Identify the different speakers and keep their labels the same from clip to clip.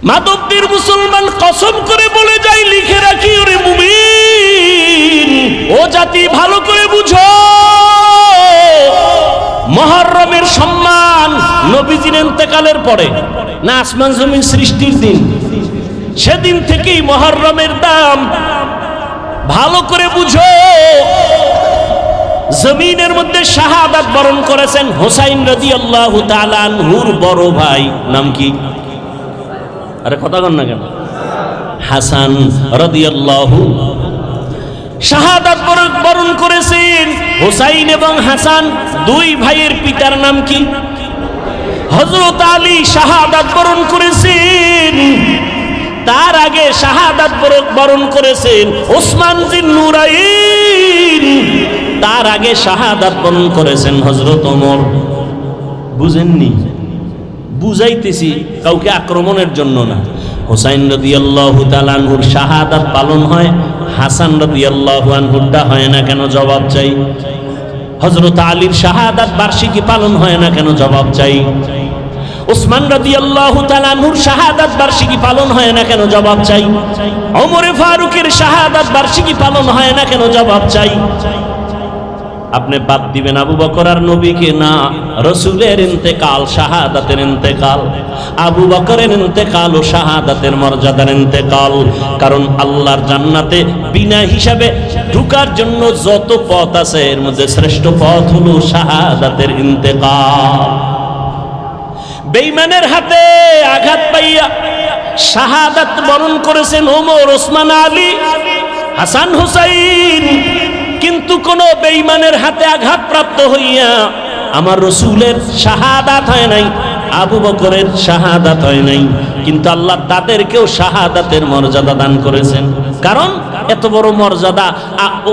Speaker 1: মাধবদীর মুসলমান কসম করে বলে যায়, লিখে রাখি ওরে মুমিন, ও জাতি ভালো করে বুঝো, মুহররমের সম্মান নবীজির ইন্তেকালের পরে না আসমান জমিন সৃষ্টির দিন, সেদিন থেকেই মুহররমের দাম। ভালো করে বুঝো, জমিনের মধ্যে শাহাদাত বরণ করেছেন হুসাইন রাদিয়াল্লাহু তাআলা আনহুর বড় ভাই, নাম কি? আরে কথা কন না কেন? হাসান রাদিয়াল্লাহু শাহাদাত বরণ করেছেন। হুসাইন এবং হাসান দুই ভাইয়ের পিতার নাম কি? হযরত আলী শাহাদাত বরণ করেছেন। তার আগে শাহাদাত বরণ করেছেন ওসমান জিন্নুরাইন। তার আগে শাহাদাত বরণ করেছেন হযরত ওমর। বুঝেননি? বুঝাইতেছি, কাউকে আক্রমণের জন্য না। হুসাইন রাদিয়াল্লাহু তাআলা আনহুর শাহাদাত পালন হয়, হাসান রাদিয়াল্লাহু আনহুরটা হয় না কেন? জবাব চাই। হযরত আলীর শাহাদাত বার্ষিকী পালন হয় না কেন? জবাব চাই। ওসমান রাদিয়াল্লাহু তাআলা আনহুর শাহাদাত বার্ষিকী পালন হয় না কেন? জবাব চাই। ওমরে ফারুকের শাহাদাত বার্ষিকী পালন হয় না কেন? জবাব চাই। আপনি বাদ দিবেন আবু বকর আর নবীকে? না, রাসূলের ইন্তেকাল শাহাদাতের ইন্তেকাল, আবু বকরের ইন্তেকাল ও শাহাদাতের মর্যাদার ইন্তেকাল। কারণ আল্লাহর জান্নাতে বিনা হিসাবে ঢোকার জন্য যত পথ আছে এর মধ্যে শ্রেষ্ঠ পথ হলো শাহাদাতের ইন্তেকাল। বেঈমানের হাতে আঘাত পাইয়া শাহাদাত বরণ করেছেন ওমর, ওসমান, আলী, হাসান, হুসাইন। কিন্তু কোন বেঈমানের হাতে আঘাত প্রাপ্ত হইয়া আমার রাসূলের শাহাদাত হয় নাই, আবু বকরের শাহাদাত হয় নাই। কিন্তু আল্লাহ তাদেরকেও শাহাদাতের মর্যাদা দান করেছেন। কারণ এত বড় মর্যাদা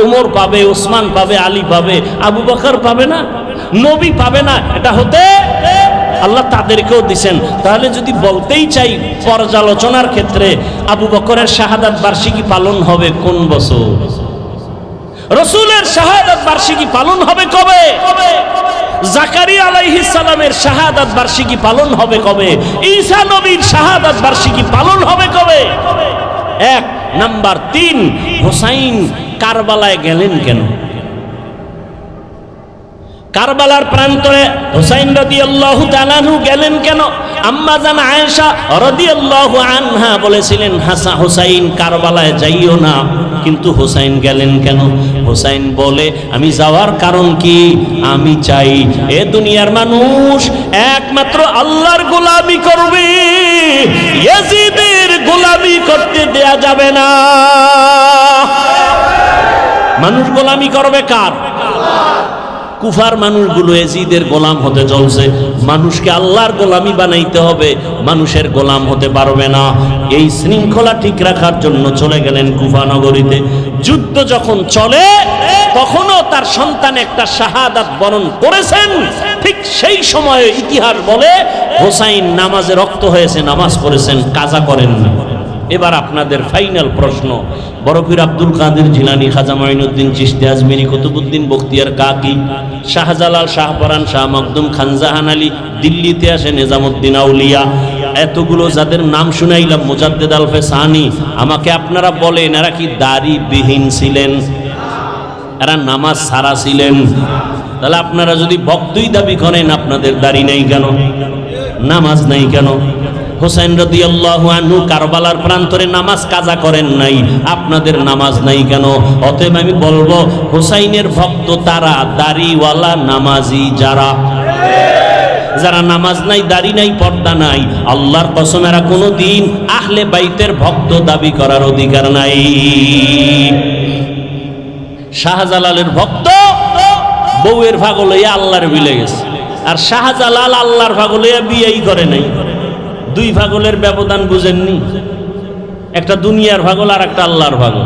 Speaker 1: ওমর পাবে, ওসমান পাবে, আলী পাবে, আবু বকর পাবে না, নবী পাবে না। এটা হতে আল্লাহ তাদেরকেও দিছেন। তাহলে যদি বলতেই চাই পর্যালোচনার ক্ষেত্রে, আবু বকরের শাহাদাত বার্ষিকী পালন হবে কোন বছর? রাসূলের শাহাদাত বার্ষিকী পালন হবে কবে? জাকারিয়া আলাইহিস সালামের শাহাদাত বার্ষিকী পালন হবে কবে? ঈসা নবীর শাহাদাত বার্ষিকী পালন হবে কবে? এক নাম্বার। 3, হুসাইন কারবালায় গেলেন কেন? কারবালার প্রান্তরে হুসাইন রাদিয়াল্লাহু তাআলা আনহু গেলেন কেন? আম্মা জান আয়েশা রাদিয়াল্লাহু আনহা বলেছিলেন, হুসাইন কারবালায় যাইও না। কিন্তু হুসাইন গেলেন কেন? হুসাইন বলে, আমি যাওয়ার কারণ কি? আমি চাই এ দুনিয়ার মানুষ একমাত্র আল্লাহর গোলামি করবে, ইয়াজিদের গোলামি করতে দেয়া যাবে না। মানুষ গোলামি করবে কার? কুফার মানুষগুলো ইয়াজিদের গোলাম হতে চলছে। মানুষকে আল্লাহর গোলামি বানাইতে হবে, মানুষের গোলাম হতে পারবে না। এই শৃঙ্খলা ঠিক রাখার জন্য চলে গেলেন কুফা নগরীতে। যুদ্ধ যখন চলে তখনও তার সন্তান একটা শাহাদাত বরণ করেছেন। ঠিক সেই সময়ে ইতিহাস বলে হুসাইন নামাজে রক্ত হয়েছে, নামাজ পড়েছেন, কাজা করেন না। এবার আপনাদের ফাইনাল প্রশ্ন, বড় পীর আব্দুল কাদের জিলানী, খাজা মাইনুদ্দিন চিশতি আজমিরি, কুতুবউদ্দিন বখতিয়ার কাকি, শাহজালাল, শাহপরান, শাহ মখদুম, খানজাহান আলী, দিল্লিতে আসে নিজামুদ্দিন আউলিয়া, এতগুলো যাদের নাম শুনাইলাম, মুজাদ্দেদ আলফে সানি, আমাকে আপনারা বলেন এরা কি দাড়িবিহীন ছিলেন? এরা নামাজ ছাড়া ছিলেন? তাহলে আপনারা যদি ভক্তই দাবি করেন, আপনাদের দাড়ি নেই কেন? নামাজ নেই কেন? হুসাইন রাদিয়াল্লাহু আনহু কারবালার প্রান্তরে নামাজ কাজা করেন নাই, আপনাদের নামাজ নাই কেন? অতএব আমি বলবো হুসাইনের ভক্ত তারা, দাড়িওয়ালা নামাজি যারা, যারা নামাজ নাই, দাড়ি নাই, পর্দা নাই, আল্লাহর কসম এরা কোনোদিন আহলে বাইতের ভক্ত দাবি করার অধিকার নাই। শাহজালালের ভক্ত বউয়ের ভাগল হইয়া আল্লাহর বিলে গেছে, আর শাহজালাল আল্লাহর ভাগল হইয়া বিয়েই করে নাই। দুই ভাগলের ব্যবধান বুঝেননি? একটা দুনিয়ার ভাগল আর একটা আল্লাহর ভাগল।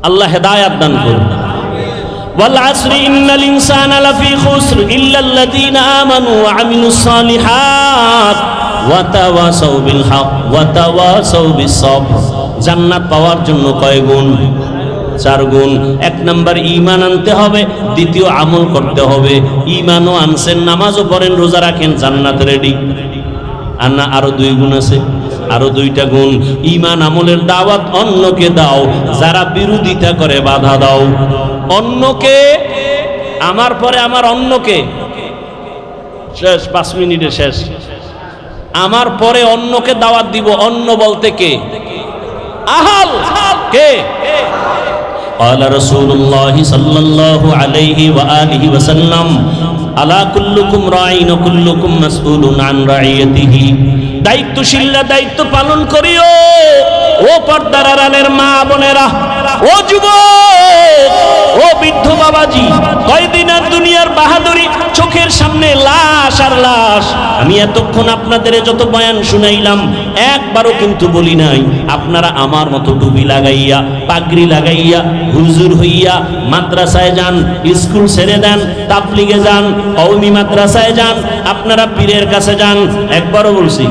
Speaker 1: আল্লাহ হেদায়াত দান করুন। ওয়াল আসরি ইন্নাল ইনসানা লাফি খুসর ইল্লাল্লাযীনা আমানু ওয়া আমিলুস সালিহাত ওয়া তাওয়াসাউ বিল হক ওয়া তাওয়াসাউ বিস সবর। জান্নাত পাওয়ার জন্য কয় গুণ? 4 গুণ। 1 নাম্বার ঈমান আনতে হবে, দ্বিতীয় আমল করতে হবে। ঈমানও আনছেন, নামাজও পড়েন, রোজা রাখেন, জান্নাত রেডি। আর না আরো 2 গুণ আছে? আরো 2টা গুণ। ঈমান আমলের দাওয়াত অন্যকে দাও, যারা বিরোধিতা করে বাধা দাও। অন্যকে, আমার পরে আমার অন্যকে, শেষ 5 মিনিটে শেষ। আমার পরে অন্যকে দাওয়াত দিব। অন্য বলতে কে? আহাল। কে? قال رسول الله صلى الله عليه وآله وسلم ألا كلكم راع وكلكم مسؤول عن رعيته। দায়িত্বশীলরা দায়িত্ব পালন করিও। ও পর্দার আড়ালের মা বোনেরা, ও যুবক, ও বৃদ্ধ বাবাজি, কয়দিন আর দুনিয়ার বাহাদুরি, চোখের সামনে লাশ আর লাশ। আমি এতক্ষণ আপনাদের যত বয়ান শুনাইলাম, একবারও কিন্তু বলি নাই আপনারা আমার মতো টুপি লাগাইয়া, পাগড়ি লাগাইয়া, হুজুর হইয়া মাদ্রাসায় যান, স্কুল ছেড়ে দেন, তাবলিগে যান, কওমি মাদ্রাসায় যান, আপনারা পীরের কাছে যান। একবারও বলছি?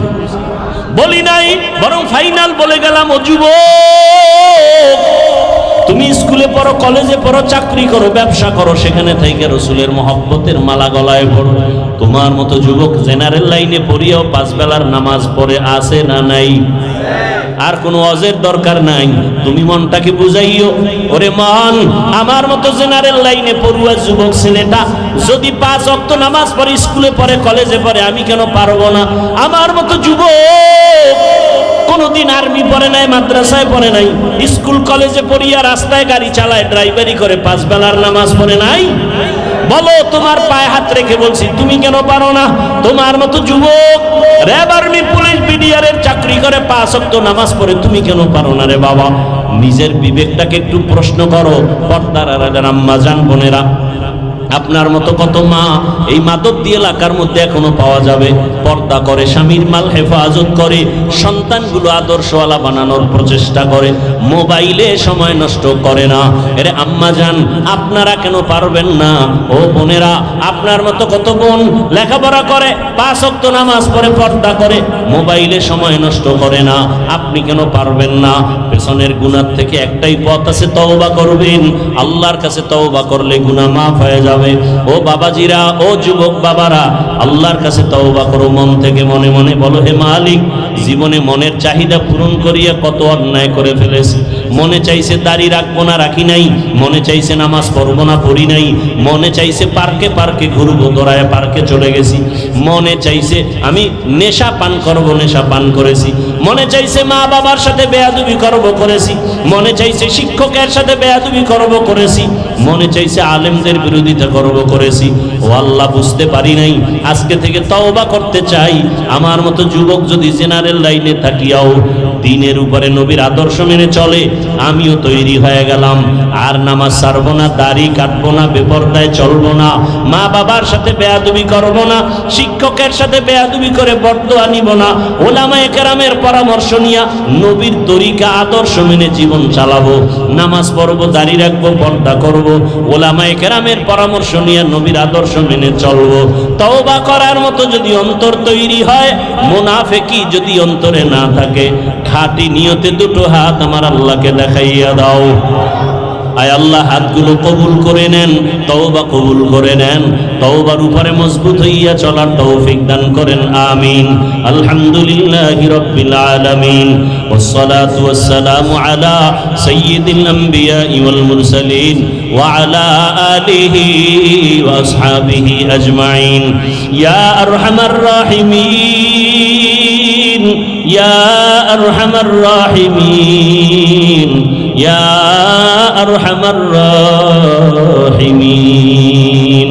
Speaker 1: বলি নাই। বরং ফাইনাল বলে গেলাম, ও যুবক, তুমি স্কুলে পড়ো, কলেজে পড়ো, চাকরি করো, ব্যবসা করো, সেখানে থেকে রসুলের মহব্বতের মালা গলায় পড়ো। তোমার মতো যুবক জেনারেল লাইনে পড়িয়াও 5 বেলার নামাজ পড়ে আছে না নাই? আর কোনো অজের দরকার নাই। তুমি মনটাকে বুঝাইও, ওরে মন, আমার মতো জেনারেল লাইনে পড়ুয়া যুবক ছেলেটা যদি 5 ওয়াক্ত নামাজ পড়ে, স্কুলে পড়ে, কলেজে পড়ে, আমি কেন পারবো না? আমার মতো যুবক কোনদিন আর্মি পড়ে নাই, মাদ্রাসায় পড়ে নাই, স্কুল কলেজে পড়িয়া রাস্তায় গাড়ি চালায়, ড্রাইভারি করে, 5 বেলার নামাজ পড়ে নাই? বলো, তোমার পায়ে হাত রেখে বলছি, তুমি কেন পারো না? তোমার মতো যুবক র্যাব, আর্মি, পুলিশ, বিডিআরের চাকরি করে, 5 ওয়াক্ত নামাজ পড়ে, তুমি কেন পারো না রে বাবা? নিজের বিবেকটাকে একটু প্রশ্ন করো। পর্দার আড়ালের আম্মা জান বোনেরা, আপনার মতো কত মা এই মাদকদি এলাকার মধ্যে এখনো পাওয়া যাবে, পর্দা করে, স্বামীর মাল হেফাজত করে, সন্তানগুলো আদর্শওয়ালা বানানোর প্রচেষ্টা করে, মোবাইলে সময় নষ্ট করে না। এরে আম্মা জান, আপনারা কেন পারবেন না? ও বোনেরা, আপনার মতো কত বোন লেখাপড়া করে, 5 ওয়াক্ত নামাজ পড়ে, পর্দা করে, মোবাইলে সময় নষ্ট করে না। আপনি কেন পারবেন না? পেছনের গুনাহ থেকে একটাই পথ আছে, তওবা করবেন। আল্লাহর কাছে তওবা করলে গুনাহ মাফ হয়ে যাবে। ও বাবাজিরা, ও যুবক বাবারা, আল্লাহর কাছে তওবা করো মন থেকে, মনে মনে বলো, হে মালিক, জীবনে মনের চাহিদা পূরণ করিয়া কত অন্যায় করে ফেলেছি। মনে চাইছে দাড়ি রাখবো না, রাখি নাই। মনে চাইছে নামাজ পড়বো না, পড়ি নাই। মনে চাইছে পার্কে পার্কে ঘুরবো, দৌড়ায় পার্কে চলে গেছি। মনে চাইছে আমি নেশা পান করবো, নেশা পান করেছি। মনে চাইছে মা বাবার সাথে বেয়াদবি করবো, করেছি। মনে চাইছে শিক্ষকের সাথে বেয়াদবি করবো, করেছি। মনে চাইছে আলেমদের বিরোধিতা করবো, করেছি। ও আল্লাহ, বুঝতে পারি নাই, আজকে থেকে তওবা করতে চাই। আমার মতো যুবক যদি জেনারেল লাইনে থাকিয়াও দিনের উপরে নবীর আদর্শ মেনে চলে, আমিও তৈরি হয়ে গেলাম। আর নামাজ ছাড়বো না, দাড়ি কাটবো না, বেপরদায় চলবো না, মা বাবার সাথে বেয়াদবি করবো না, শিক্ষকের সাথে বেয়াদবি করে বরদোয়া নিব না, ওলামায়ে কেরামের পরামর্শ নিয়া নবীর তরিকা আদর্শ মেনে জীবন চালাবো। নামাজ পড়বো, দাড়ি রাখবো, পর্দা করবো, ওলামায়ে কেরামের পরামর্শ নিয়ে নবীর আদর্শ মেনে চলবো। তওবা করার মতো যদি অন্তর তৈরি হয়, মুনাফিকি যদি অন্তরে না থাকে, খাঁটি নিয়তে 2টো হাত আমার আল্লাহকে দেখাইয়া দাও। আয় আল্লাহ, হাতগুলো কবুল করে নেন, তওবা কবুল করে নেন, তওবার উপরে মজবুত হইয়া চলার তৌফিক দান করেন, আমিন। আলহামদুলিল্লাহি রাব্বিল আলামিন, ওয়াসসালাতু ওয়াসসালামু আলা সাইয়্যিদিল আমবিয়া ওয়াল মুরসালিন ওয়া আলা আলিহি ওয়া আসহাবিহি আজমাইন। ইয়া আরহামার রাহিমিন, ইয়া আরহামার রাহিমিন, ইয়া আরহামার রাহিমিন।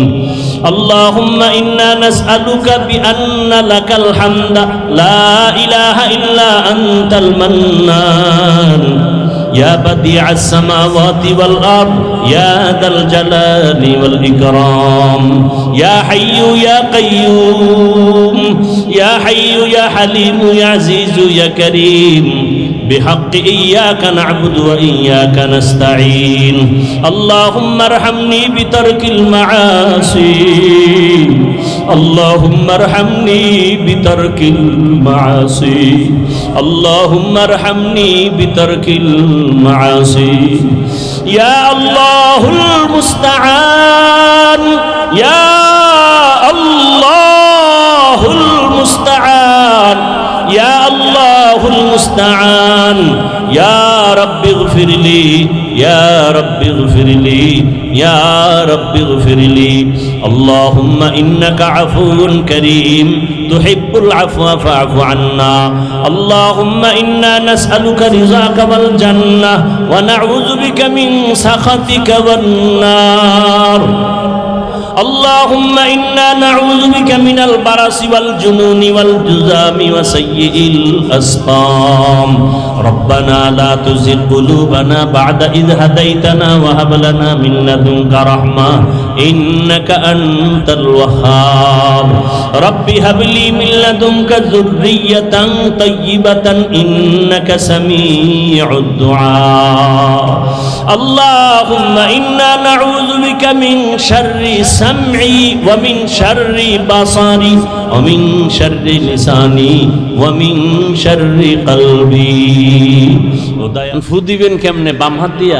Speaker 1: اللهم إنا نسألك بأن لك الحمد لا إله إلا أنت المنان، يا بديع السماوات والأرض، يا ذا الجلال والإكرام، يا حي يا قيوم، يا حي يا حليم يا عزيز يا كريم، بحق إياك نعبد وإياك نستعين. اللهم ارحمني بترك المعاصي، اللهم ارحمني بترك المعاصي، اللهم ارحمني بترك المعاصي. يا الله المستعان، يا الله المستعان. আল্লাহুল মুস্তাআন। ইয়া রাব্বি ইগফিরলি, ইয়া রাব্বি ইগফিরলি, ইয়া রাব্বি ইগফিরলি। আল্লাহুম্মা ইন্নাকা আফুউন কারীম তুহিব্বুল আফওয়া ফা'ফু আন্না। আল্লাহুম্মা ইন্না নাসআলুকা রিযাকা ওয়াল জান্নাহ ওয়া নাউযু বিকা মিন সাখাতিকা ওয়ান নার। اللهم إنا نعوذ بك من البرص والجنون والجذام وسيء الأسقام. ربنا لا تزغ قلوبنا بعد إذ هديتنا وهب لنا من لدنك رحمة إنك أنت الوهاب. رب هب لي من لدنك ذرية طيبة إنك سميع الدعاء. اللهم إنا نعوذ بك من شر سمعي ومن شر بصري ومن شر لساني ومن شر قلبي. ফু দিবেন কেমনে? বাম হাত দিয়া,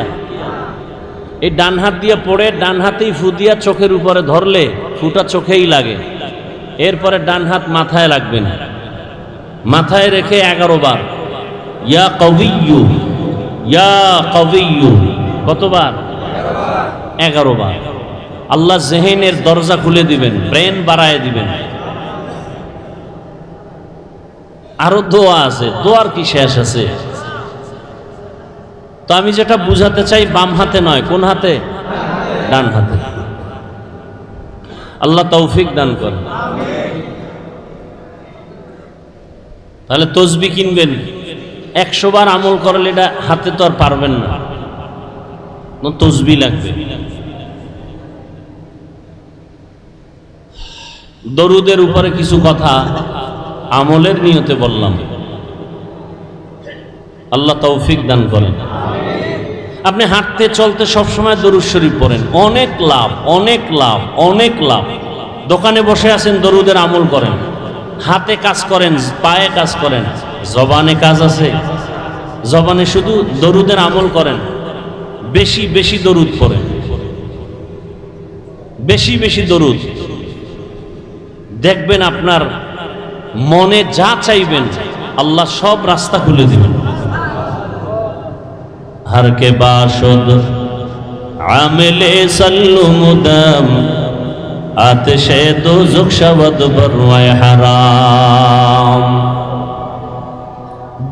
Speaker 1: এই ডান হাত দিয়া পড়ে ডান হাতেই ফু দিয়া চোখের উপরে ধরলে ফুটা চোখেই লাগে। এরপরে ডান হাত মাথায় রাখবেন, মাথায় রেখে 11 বার ইয়া কবিয়্যু, ইয়া কবিয়্যু। কতবার? 11 বার। আল্লাহ জেহেনের দরজা খুলে দিবেন, ব্রেন বাড়ায় দিবেন। আরো দোয়া আছে, দোয়ার কি শেষ আছে? তো আমি যেটা বুঝাতে চাই, বাম হাতে নয়, কোন হাতে? ডান হাতে। আল্লাহ তৌফিক দান করেন। তাহলে তসবিহ কিনবেন, 100 বার আমল করলে এটা হাতে তো আর পারবেন না, তসবিহ লাগবে। দরুদের উপরে কিছু কথা আমলের নিয়তে বললাম, আল্লাহ তৌফিক দান করেন। আপনি হাঁটতে চলতে সবসময় দরুদ শরীফ পড়েন, অনেক লাভ, অনেক লাভ, অনেক লাভ। দোকানে বসে আছেন, দরুদের আমল করেন, হাতে কাজ করেন, পায়ে কাজ করেন, জবানে কাজ আছে, জবানে শুধু দরুদের আমল করেন, বেশি বেশি দরুদ পড়েন, বেশি বেশি দরুদ। দেখবেন আপনার মনে যা চাইবেন আল্লাহ সব রাস্তা খুলে দিবেন। हर के बाशुद आमिले सल्लु मुदम आतिशे दोज़ख शवद बरवाए হারাম।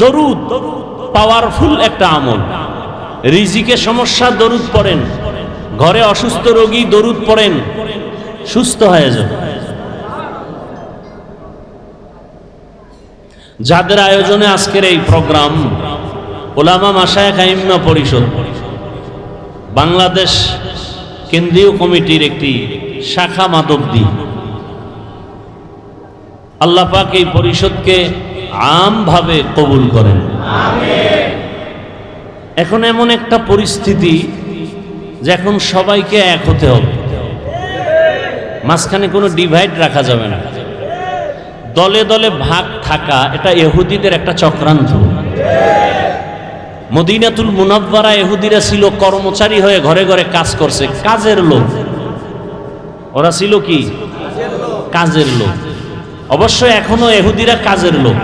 Speaker 1: দরুদ পাওয়ারফুল একটা আমল। রিজিকে সমস্যা, দরুদ পড়েন। ঘরে অসুস্থ রোগী, দরুদ পড়েন, সুস্থ হয়ে যাবে। যাদের আয়োজনে আজকের এই প্রোগ্রাম, উলামা মাশায়েখ আইম্মা পরিষদ বাংলাদেশ কেন্দ্রীয় কমিটির একটি শাখা মাধবদী, আল্লাহ পাক এই পরিষদকে আমভাবে কবুল করেন। এখন এমন একটা পরিস্থিতি যে এখন সবাইকে এক হতে হবে, মাঝখানে কোনো ডিভাইড রাখা যাবে না। দলে দলে ভাগ থাকা এটা ইহুদিদের একটা চক্রান্ত। মদিনাতুল মুনাওয়ারা ইহুদিরা ছিল কর্মচারী হয়ে ঘরে ঘরে কাজ করছে, কাজের লোক। ওরা ছিল কি? কাজের লোক। অবশ্য এখনো ইহুদিরা কাজের লোক।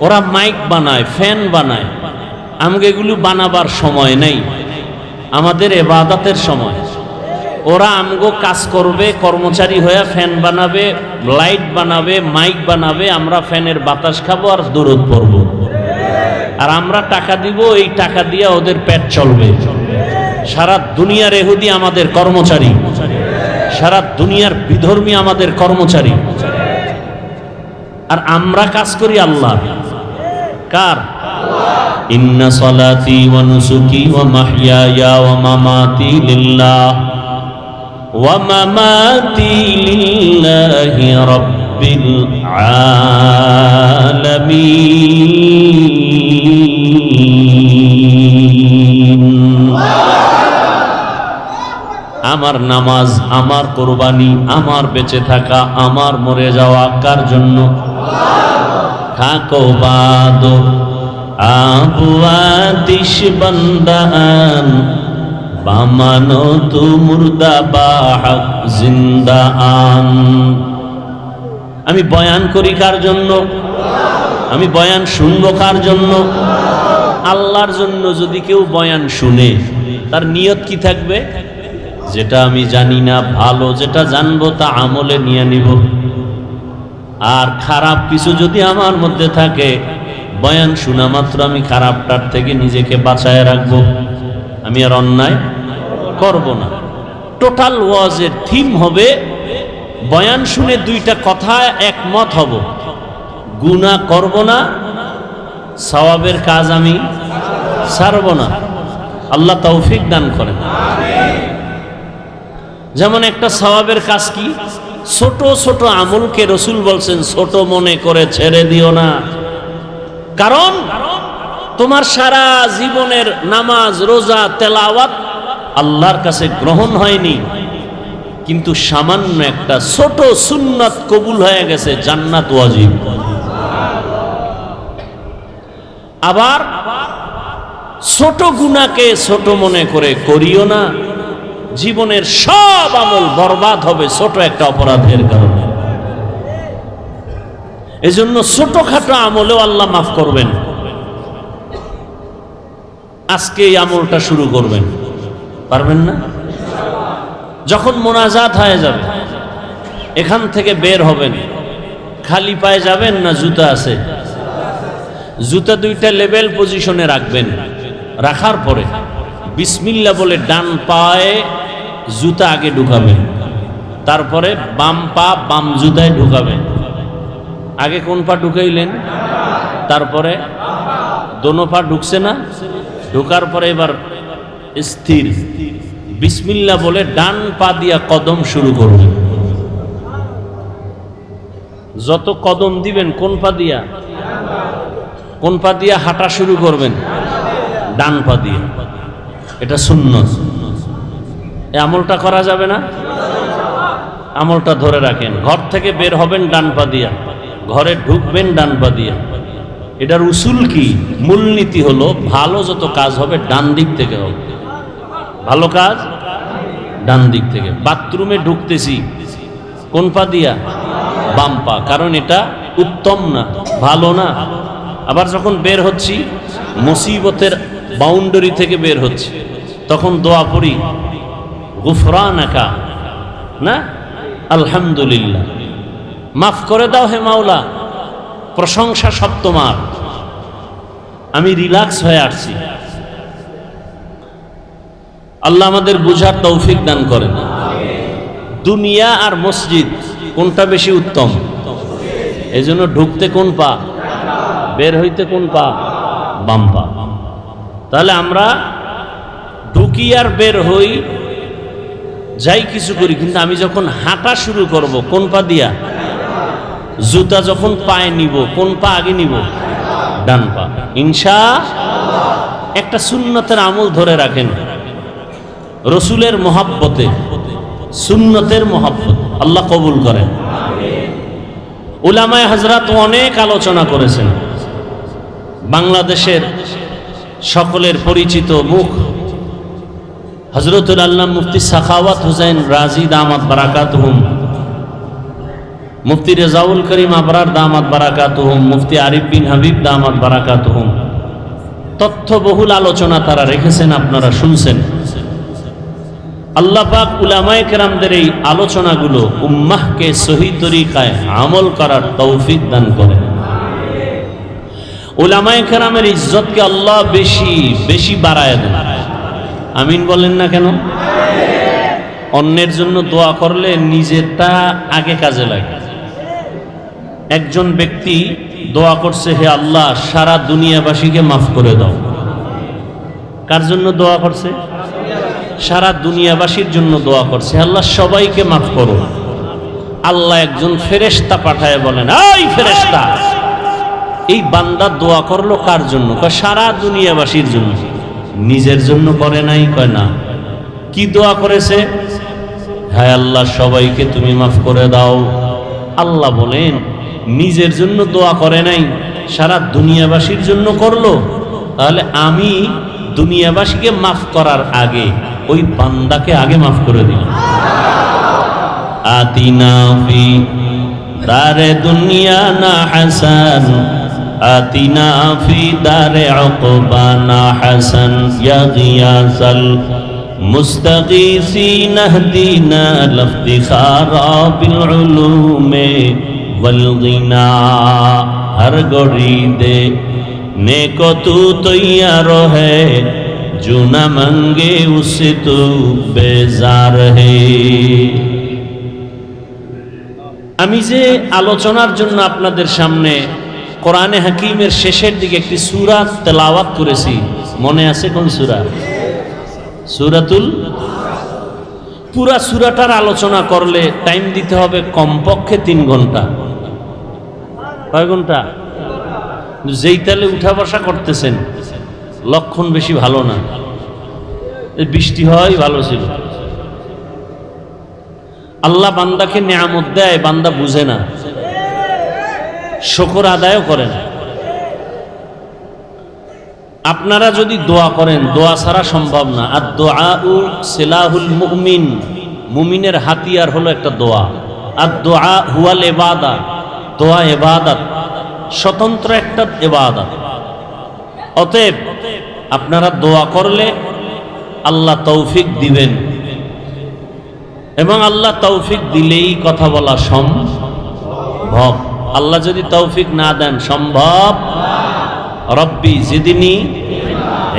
Speaker 1: ওরা মাইক বানায়, ফ্যান বানায়। আমাকে এগুলো বানাবার সময় নেই, আমাদের ইবাদতের সময়। ওরা আমগো কাজ করবে, কর্মচারী হয়ে ফ্যান বানাবে, লাইট বানাবে, মাইক বানাবে, আমরা ফ্যানের বাতাস খাবো আর দরুদ পড়ব। আর আমরা টাকা দিব, এই টাকা দিয়ে ওদের পেট চলবে। সারা দুনিয়ার ইহুদি আমাদের কর্মচারী, সারা দুনিয়ার বিধর্মী আমাদের কর্মচারী। আর আমরা কাজ করি আল্লাহ। কার? ইন্না সলাতি ওয়া নুসুকি ওয়া মাহইয়ায়া ওয়া মামাতি লিল্লাহ ওয়া মামাতি লিল্লাহি রাব্বিল আলামিন। আমার নামাজ, আমার কুরবানি, আমার বেঁচে থাকা, আমার মরে যাওয়া কার জন্য? খাকো বাদো আবুয়াতিশ বান্দান বামানো তু মুর্দা বাহক জিন্দা আন। আমি বয়ান করি কার জন্য? আমি বয়ান শুনবো কার জন্য? আল্লাহর জন্য। যদি কেউ বয়ান শুনে তার নিয়ত কি থাকবে? যেটা আমি জানি না ভালো, যেটা জানবো তা আমলে নিয়ে নিব। আর খারাপ কিছু যদি আমার মধ্যে থাকে, বয়ান শোনা মাত্র আমি খারাপটার থেকে নিজেকে বাঁচায় রাখবো। আমি আর অন্যায় করব না। টোটাল ওয়াজের থিম হবে, বয়ান শুনে দুইটা কথা একমত হব, গুনাহ করব না, সওয়াবের কাজ আমি ছাড়ব না। আল্লাহ তৌফিক দান করেন। যেমন একটা সওয়াবের কাজ কি? ছোট ছোট আমলকে রসুল বলছেন ছোট মনে করে ছেড়ে দিও না। কারণ তোমার সারা জীবনের নামাজ, রোজা, তেলাওয়াত আল্লাহর কাছে গ্রহণ হয়নি, কিন্তু সামান্য একটা ছোট সুন্নাত কবুল হয়ে গেছে, জান্নাত ওয়াজিব। আবার ছোট গুনাহকে ছোট মনে করে করিও না, জীবনের সব আমল বরবাদ হবে ছোট একটা অপরাধের কারণে। এজন্য ছোটখাটো আমলেও আল্লাহ মাফ করবেন। আজকে এই আমলটা শুরু করবেন, পারবেন না? যখন মোনাজাত হয়ে যাবে, এখান থেকে বের হবেন, খালি পায়ে যাবেন না জুতা আছে? জুতা দুইটা লেভেল পজিশনে রাখবেন। রাখার পরে বিসমিল্লাহ বলে ডান পায়ে জুতা আগে ঢুকাবেন, তারপরে বাম পা বাম জুতায় ঢুকাবেন। আগে কোন পা ঢুকাইলেন? তারপরে দোনো পা ঢুকছে না? ঢুকার পরে এবার স্থির বিসমিল্লাহ বলে ডান পা দিয়া কদম শুরু করবেন। যত কদম দিবেন কোন পা দিয়া? কোন পা দিয়া হাঁটা শুরু করবেন? ডান পা দিয়ে। এটা সুন্নাত। এই আমলটা করা যাবে না? আমলটা ধরে রাখেন। ঘর থেকে বের হবেন ডান পা দিয়া, ঘরে ঢুকবেন ডান পা দিয়া। এটার উসুল কি? মূলনীতি হলো ভালো যত কাজ হবে ডান দিক থেকে হবে। ভালো কাজ ডান দিক থেকে। বাথরুমে ঢুকতেছি কোন পা দিয়া? বাম পা। কারণ এটা উত্তম না, ভালো না। আবার যখন বের হচ্ছি, মুসিবতের বাউন্ডারি থেকে বের হচ্ছে, তখন দোয়া পড়ি গুফরানাকা, না আলহামদুলিল্লাহ, মাফ করে দাও হে মাওলা, প্রশংসা সব তোমার, আমি রিল্যাক্স হয়ে আসছি। আল্লাহ আমাদের বুঝার তৌফিক দান করেন। দুনিয়া আর মসজিদ কোনটা বেশি উত্তম? এজন্য ঢুকতে কোন পা, বের হইতে কোন পা? বাম পা। তাহলে আমরা ঢুকি আর বের হই, যাই কিছু করি, কিন্তু আমি যখন হাঁটা শুরু করব কোন পা দিয়া? জুতা যখন পায়ে নিব কোন পা আগে নিব? ডান পা। ইনশাআল্লাহ। একটা সুন্নতের আমল ধরে রাখেন, রসুলের মহাব্বতে, সুন্নতের মহাব্বত আল্লাহ কবুল করেন। উলামায়ে হযরত অনেক আলোচনা করেছেন। বাংলাদেশের সকলের পরিচিত মুখ হযরতুল আল্লামা মুফতি সাখাওয়াত হুসাইন রাজি দামাত বারাকাতুহুম, মুফতি রেজাউল করিম আবরার দামাত বারাকাতুহুম, মুফতি আরিফ বিন হাবিব দামাত বারাকাতুহুম, তথ্যবহুল আলোচনা তারা রেখেছেন, আপনারা শুনছেন। আল্লাহ পাক উলামায়ে কেরামদের এই আলোচনাগুলো উম্মাহকে সহি তরিকায় আমল করার তৌফিক দান করেন। উলামায়ে কেরামের ইজ্জতকে আল্লাহ বেশি বেশি বাড়ায় দেন। আমিন বলেন না কেন? অন্যের জন্য দোয়া করলে নিজেরটা আগে কাজে লাগে। একজন ব্যক্তি দোয়া করছে, হে আল্লাহ সারা দুনিয়াবাসীকে মাফ করে দাও। কার জন্য দোয়া করছে? সারা দুনিয়াবাসীর জন্য দোয়া করছে, আল্লাহ সবাইকে মাফ করো। আল্লাহ একজন ফেরেশতা পাঠায় বলেন, এই ফেরেশতা, এই বান্দা দোয়া করলো কার জন্য? কয় সারা দুনিয়াবাসীর জন্য। নিজের জন্য করে নাই? কয় না। কি দোয়া করেছে? হ্যাঁ আল্লাহ সবাইকে তুমি মাফ করে দাও। আল্লাহ বলেন নিজের জন্য দোয়া করে নাই, সারা দুনিয়াবাসীর জন্য করলো। তাহলে আমি দুনিয়াবাসীকে মাফ করার আগে ওই বান্দাকে আগে মাফ করে দিলাম। আতিনা ফি দারে দুনিয়া না হাসান آتنا في دار عقبانا حسن يا غياث المستغيثين اهدنا الافتخار بالعلوم والغنى ہر گھڑی دے نیکو تو تیار ہے جو نہ منگے اس سے تو بیزار ہے আমি যে আলোচনার জন্য আপনাদের সামনে কোরআনে হাকিমের শেষের দিকে একটি সূরা তেলাওয়াত করেছি, মনে আছে কোন সূরা? সূরাতুল, পুরা সূরাটার আলোচনা করলে টাইম দিতে হবে কমপক্ষে 3 ঘন্টা। কয় ঘন্টা? যেই তালে উঠা বসা করতেছেন লক্ষণ বেশি ভালো না, বৃষ্টি হয় ভালো ছিল। আল্লাহ বান্দাকে নিয়ামত দেয়, বান্দা বুঝে না, শুকর আদায়ও করে না। আপনারা যদি দোয়া করেন, দোয়া ছাড়া সম্ভব না। আর দুআউ সিলাহুল মুমিন, মুমিনের হাতিয়ার হলো একটা দোয়া। আর দোয়া হুয়াল ইবাদা, দোয়া ইবাদত, স্বতন্ত্র একটা ইবাদত। অতএব আপনারা দোয়া করলে আল্লাহ তৌফিক দিবেন, এবং আল্লাহ তৌফিক দিলেই কথা বলা সম্ভব। আল্লাহ যদি তৌফিক না দেন সম্ভব। রব্বি জিদনি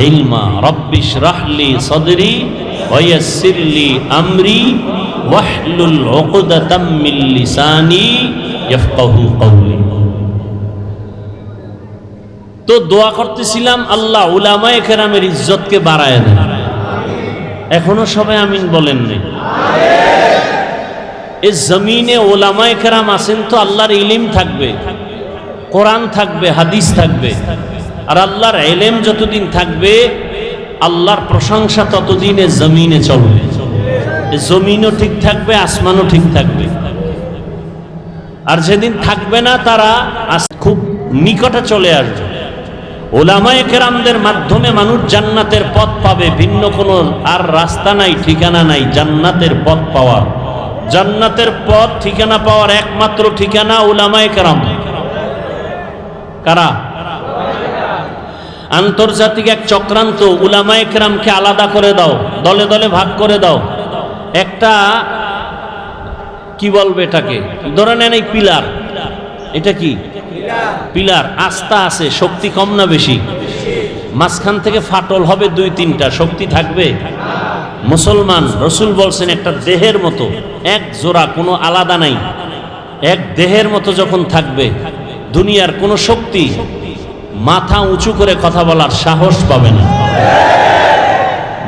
Speaker 1: ইলমা, রব্বি ইশরাহ লি সাদরি ওয়া ইয়াসসির লি আমরি ওয়াহলুল উকদাতাম মিন লিসানি ইয়াফকাহু কওলি। তো দোয়া করতেছিলাম আল্লাহ উলামায়ে কেরামের ইজ্জতকে বাড়ায় দেন। এখনো সবাই আমিন বলেন নাই? এই জমিনে ওলামায়ে কেরাম আছেন তো আল্লাহর ইলম থাকবে, কোরআন থাকবে, হাদিস থাকবে। আর আল্লাহর ইলম যতদিন থাকবে আল্লাহর প্রশংসা ততদিনে জমিনে চলবে। জমিনও ঠিক থাকবে, আসমানও ঠিক থাকবে। আর যেদিন থাকবে না তারা খুব নিকটে চলে আসবে। ওলামায়ে কেরামদের মাধ্যমে মানুষ জান্নাতের পথ পাবে, ভিন্ন কোনো আর রাস্তা নাই, ঠিকানা নাই জান্নাতের পথ পাওয়ার। জান্নাতের পথ ঠিকানা পাওয়ার একমাত্র ঠিকানা উলামায়ে কেরাম। কারা? আন্তর্জাতিক এক চক্রান্ত, উলামায়ে কেরামকে আলাদা করে দাও, দলে দলে ভাগ করে দাও। একটা কি বলবে এটাকে, ধরে নেন এই পিলার, এটা কি পিলার, আস্থা আছে, শক্তি কম না বেশি? মাঝখান থেকে ফাটল হবে 2-3টা, শক্তি থাকবে? মুসলমান রসুল বলছেন একটা দেহের মতো, এক জোড়া, কোনো আলাদা নাই, এক দেহের মতো যখন থাকবে দুনিয়ার কোনো শক্তি মাথা উঁচু করে কথা বলার সাহস পাবে না।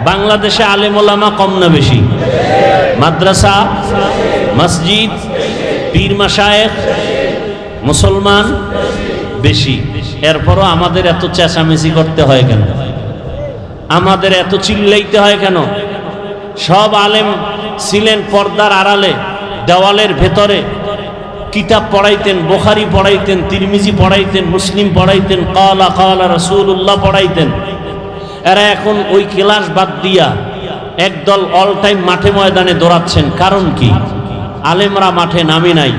Speaker 1: বাংলাদেশে আলেম ওলামা কম না বেশি? মাদ্রাসা, মসজিদ, পীর মাশায়েখ, মুসলমান বেশি। এরপরও আমাদের এত চেঁচামেচি করতে হয় কেন? আমাদের এত চিল্লাইতে হয় কেন? সব আলেম ছিলেন পর্দার আড়ালে, দেওয়ালের ভেতরে কিতাব পড়াইতেন, বুখারী পড়াইতেন, তিরমিজি পড়াইতেন, মুসলিম পড়াইতেন, কালা কালা রাসূলুল্লাহ পড়াইতেন। এরা এখন ওই ক্লাস বাদ দিয়া একদল অল টাইম মাঠে ময়দানে দৌড়াচ্ছেন। কারণ কি? আলেমরা মাঠে নামে নাই,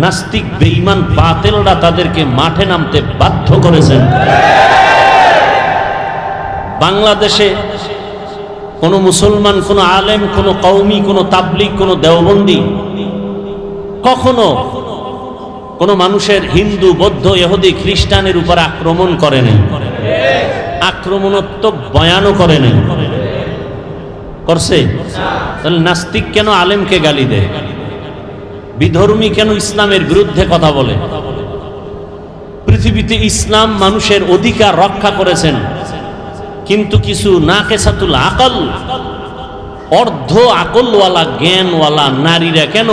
Speaker 1: নাস্তিক বেঈমান বাতিলরা তাদেরকে মাঠে নামতে বাধ্য করেছেন। বাংলাদেশে কোনো মুসলমান, কোনো আলেম, কোনো কওমি, কোনো তাবলিগ, কোনো দেওবন্দি কখনো কোনো মানুষের হিন্দু, বৌদ্ধ, ইহুদি, খ্রিস্টানের উপর আক্রমণ করে নাই, আক্রমণাত্মক বয়ানও করে নাই। করছে? তাহলে নাস্তিক কেন আলেমকে গালি দেয়? বিধর্মী কেন ইসলামের বিরুদ্ধে কথা বলে? পৃথিবীতে ইসলাম মানুষের অধিকার রক্ষা করেছেন, কিন্তু কিছু নাকেসাতুল আকল, অর্ধ আকলওয়ালা, জ্ঞানওয়ালা নারীরা কেন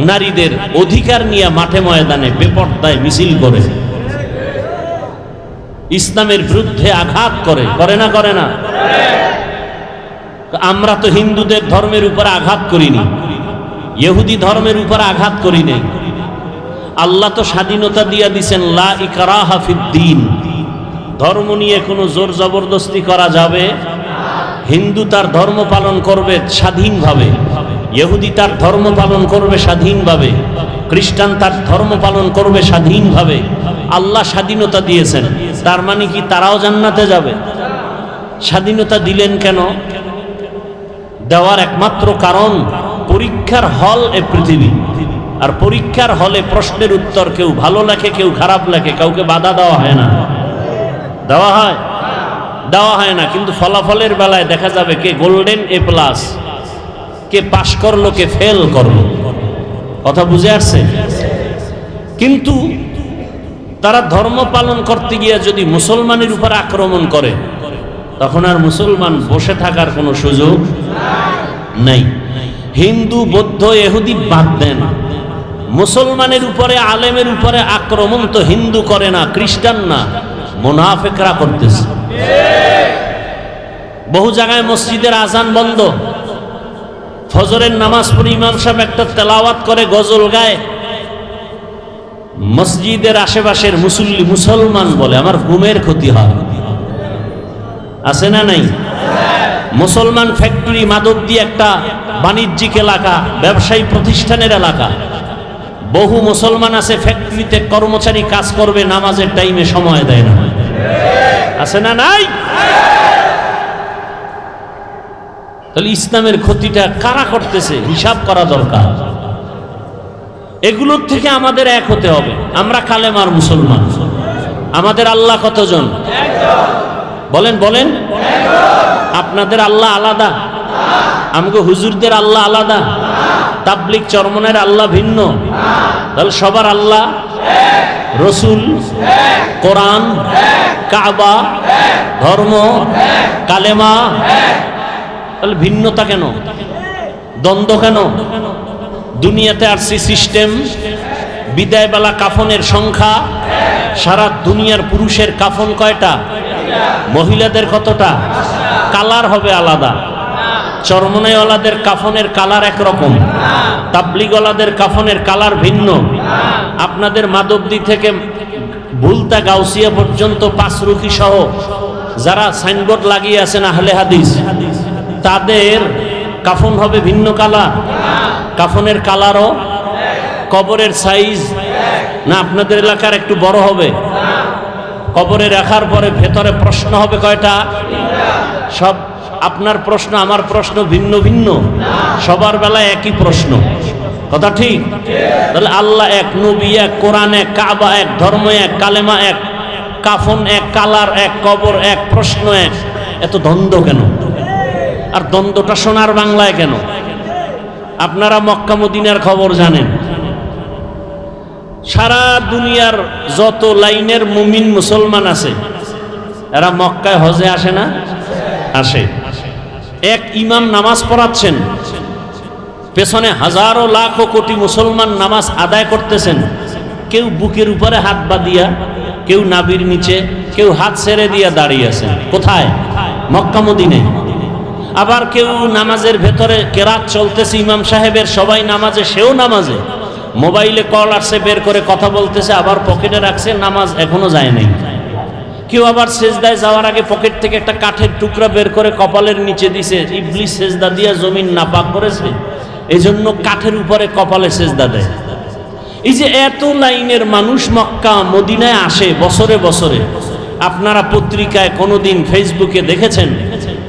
Speaker 1: নারীদের অধিকার নিয়ে মাঠে ময়দানে বেপরদায় মিছিল করে, ইসলামের বিরুদ্ধে আঘাত করে? করে না? করে না? আমরা তো হিন্দুদের ধর্মের উপর আঘাত করিনি, ইহুদি ধর্মের উপর আঘাত করি নাই। আল্লাহ তো স্বাধীনতা দিয়া দিছেন, লা ইকরাহা ফিদ্দীন, ধর্ম নিয়ে কোনো জোর জবরদস্তি করা যাবে। হিন্দু তার ধর্ম পালন করবে স্বাধীনভাবে, ইহুদি তার ধর্ম পালন করবে স্বাধীনভাবে, খ্রিস্টান তার ধর্ম পালন করবে স্বাধীনভাবে। আল্লাহ স্বাধীনতা দিয়েছেন, তার মানে কি তারাও জান্নাতে যাবে? স্বাধীনতা দিলেন কেন? দেওয়ার একমাত্র কারণ পরীক্ষার হল এ পৃথিবী, আর পরীক্ষার হলে প্রশ্নের উত্তর কেউ ভালো লেখে কেউ খারাপ লেখে, কাউকে বাধা দেওয়া হয় না। দেওয়া হয়? দেওয়া হয় না। কিন্তু ফলাফলের বেলায় দেখা যাবে কে গোল্ডেন A+, কে পাশ করলো কে ফেল করলো। কথা বুঝে আসছে? কিন্তু তারা ধর্ম পালন করতে গিয়ে যদি মুসলমানের উপর আক্রমণ করে, তখন আর মুসলমান বসে থাকার কোনো সুযোগ নাই। হিন্দু বৌদ্ধ ইহুদি বাদ দেন, মুসলমানের উপরে আলেমের উপরে আক্রমণ তো হিন্দু করে না, খ্রিস্টান না, মুনাফিকরা করতেছে। বহু জায়গায় মসজিদের আজান বন্ধ, ফজরের নামাজ পড়ে ইমাম সাহেব একটা তেলাওয়াত করে গজল গায়, মসজিদের আশেপাশের মুসল্লি মুসলমান বলে আমার ঘুমের ক্ষতি হয়। আছে না নাই? মুসলমান ফ্যাক্টরি মাদকদি একটা বাণিজ্যিক এলাকা, ব্যবসায়ী প্রতিষ্ঠানের এলাকা, বহু মুসলমান আছে ফ্যাক্টরিতে কর্মচারী কাজ করবে, নামাজের টাইমে সময় দেয় না। আছে না নাই? তাহলে ইসলামের ক্ষতিটা কারা করতেছে হিসাব করা দরকার। এগুলোর থেকে আমাদের এক হতে হবে। আমরা কালেমার মুসলমান। আমাদের আল্লাহ কতজন? বলেন বলেন। আপনাদের আল্লাহ আলাদা, আমাকে হুজুরদের আল্লাহ আলাদা, তাবলিগ চরমনের আল্লাহ ভিন্ন। তাহলে সবার আল্লাহ, রসুল, কোরআন, কাবা, ধর্ম, কালেমা। তাহলে ভিন্নতা কেন? দ্বন্দ্ব কেন? দুনিয়াতে আরসি সিস্টেম, বিদায়বেলা কাফনের সংখ্যা, সারা দুনিয়ার পুরুষের কাফন কয়টা, মহিলাদের কতটা, কালার হবে আলাদা। চরমনাইওয়ালাদের কাফনের কালার একরকম, তাবলিগওয়ালাদের কাফনের কালার ভিন্ন। আপনাদের মাধবদী থেকে ভুলতা গাউসিয়া পর্যন্ত পাঁচরুখি সহ যারা সাইনবোর্ড লাগিয়ে আছেন আহলে হাদিস, তাদের কাফন হবে ভিন্ন কালার। কাফনের কালারও, কবরের সাইজ না আপনাদের এলাকার একটু বড় হবে? কবরে রাখার পরে ভেতরে প্রশ্ন হবে কয়টা? সব আপনার প্রশ্ন আমার প্রশ্ন ভিন্ন ভিন্ন, সবার বেলায় একই প্রশ্ন। কথা ঠিক? তাহলে আল্লাহ এক, নবী এক, কোরআন এক, কাবা এক, ধর্ম এক, কালেমা এক, কাফন এক, কালার এক, কবর এক, প্রশ্ন এক। এত দ্বন্দ্ব কেন? আর দ্বন্দ্বটা সোনার বাংলায় কেন? আপনারা মক্কা মদিনার খবর জানেন। সারা দুনিয়ার যত লাইনের মুমিন মুসলমান আছে, এরা মক্কায় হজে আসে না? আসে। এক ইমাম নামাজ পড়াচ্ছেন, পেছনে হাজারো লাখ কোটি মুসলমান নামাজ আদায় করতেছেন। কেউ বুকের উপরে হাত বাঁধিয়া, কেউ নাভির নিচে, কেউ হাত ছেড়ে দিয়া দাঁড়িয়ে আছেন। কোথায়? মক্কা মদিনায়। আবার কেউ নামাজের ভেতরে কেরাত চলতেছে ইমাম সাহেবের, সবাই নামাজে, সেও নামাজে, মোবাইলে কল আসছে বের করে কথা বলতেছে, আবার পকেটে রাখছে, নামাজ এখনো যায় নাই। কেউ আবার সেজদায় যাওয়ার আগে পকেট থেকে একটা কাঠের টুকরা বের করে কপালের নিচে দিছে, ইবলিস সেজদা দিয়া জমিন নাপাক করেছে, এই জন্য কাঠের উপরে কপালে সেজদা দেয়। এই যে এত লাইনের মানুষ মক্কা মদিনায় আসে বছরে বছরে, আপনারা পত্রিকায় কোনোদিন ফেসবুকে দেখেছেন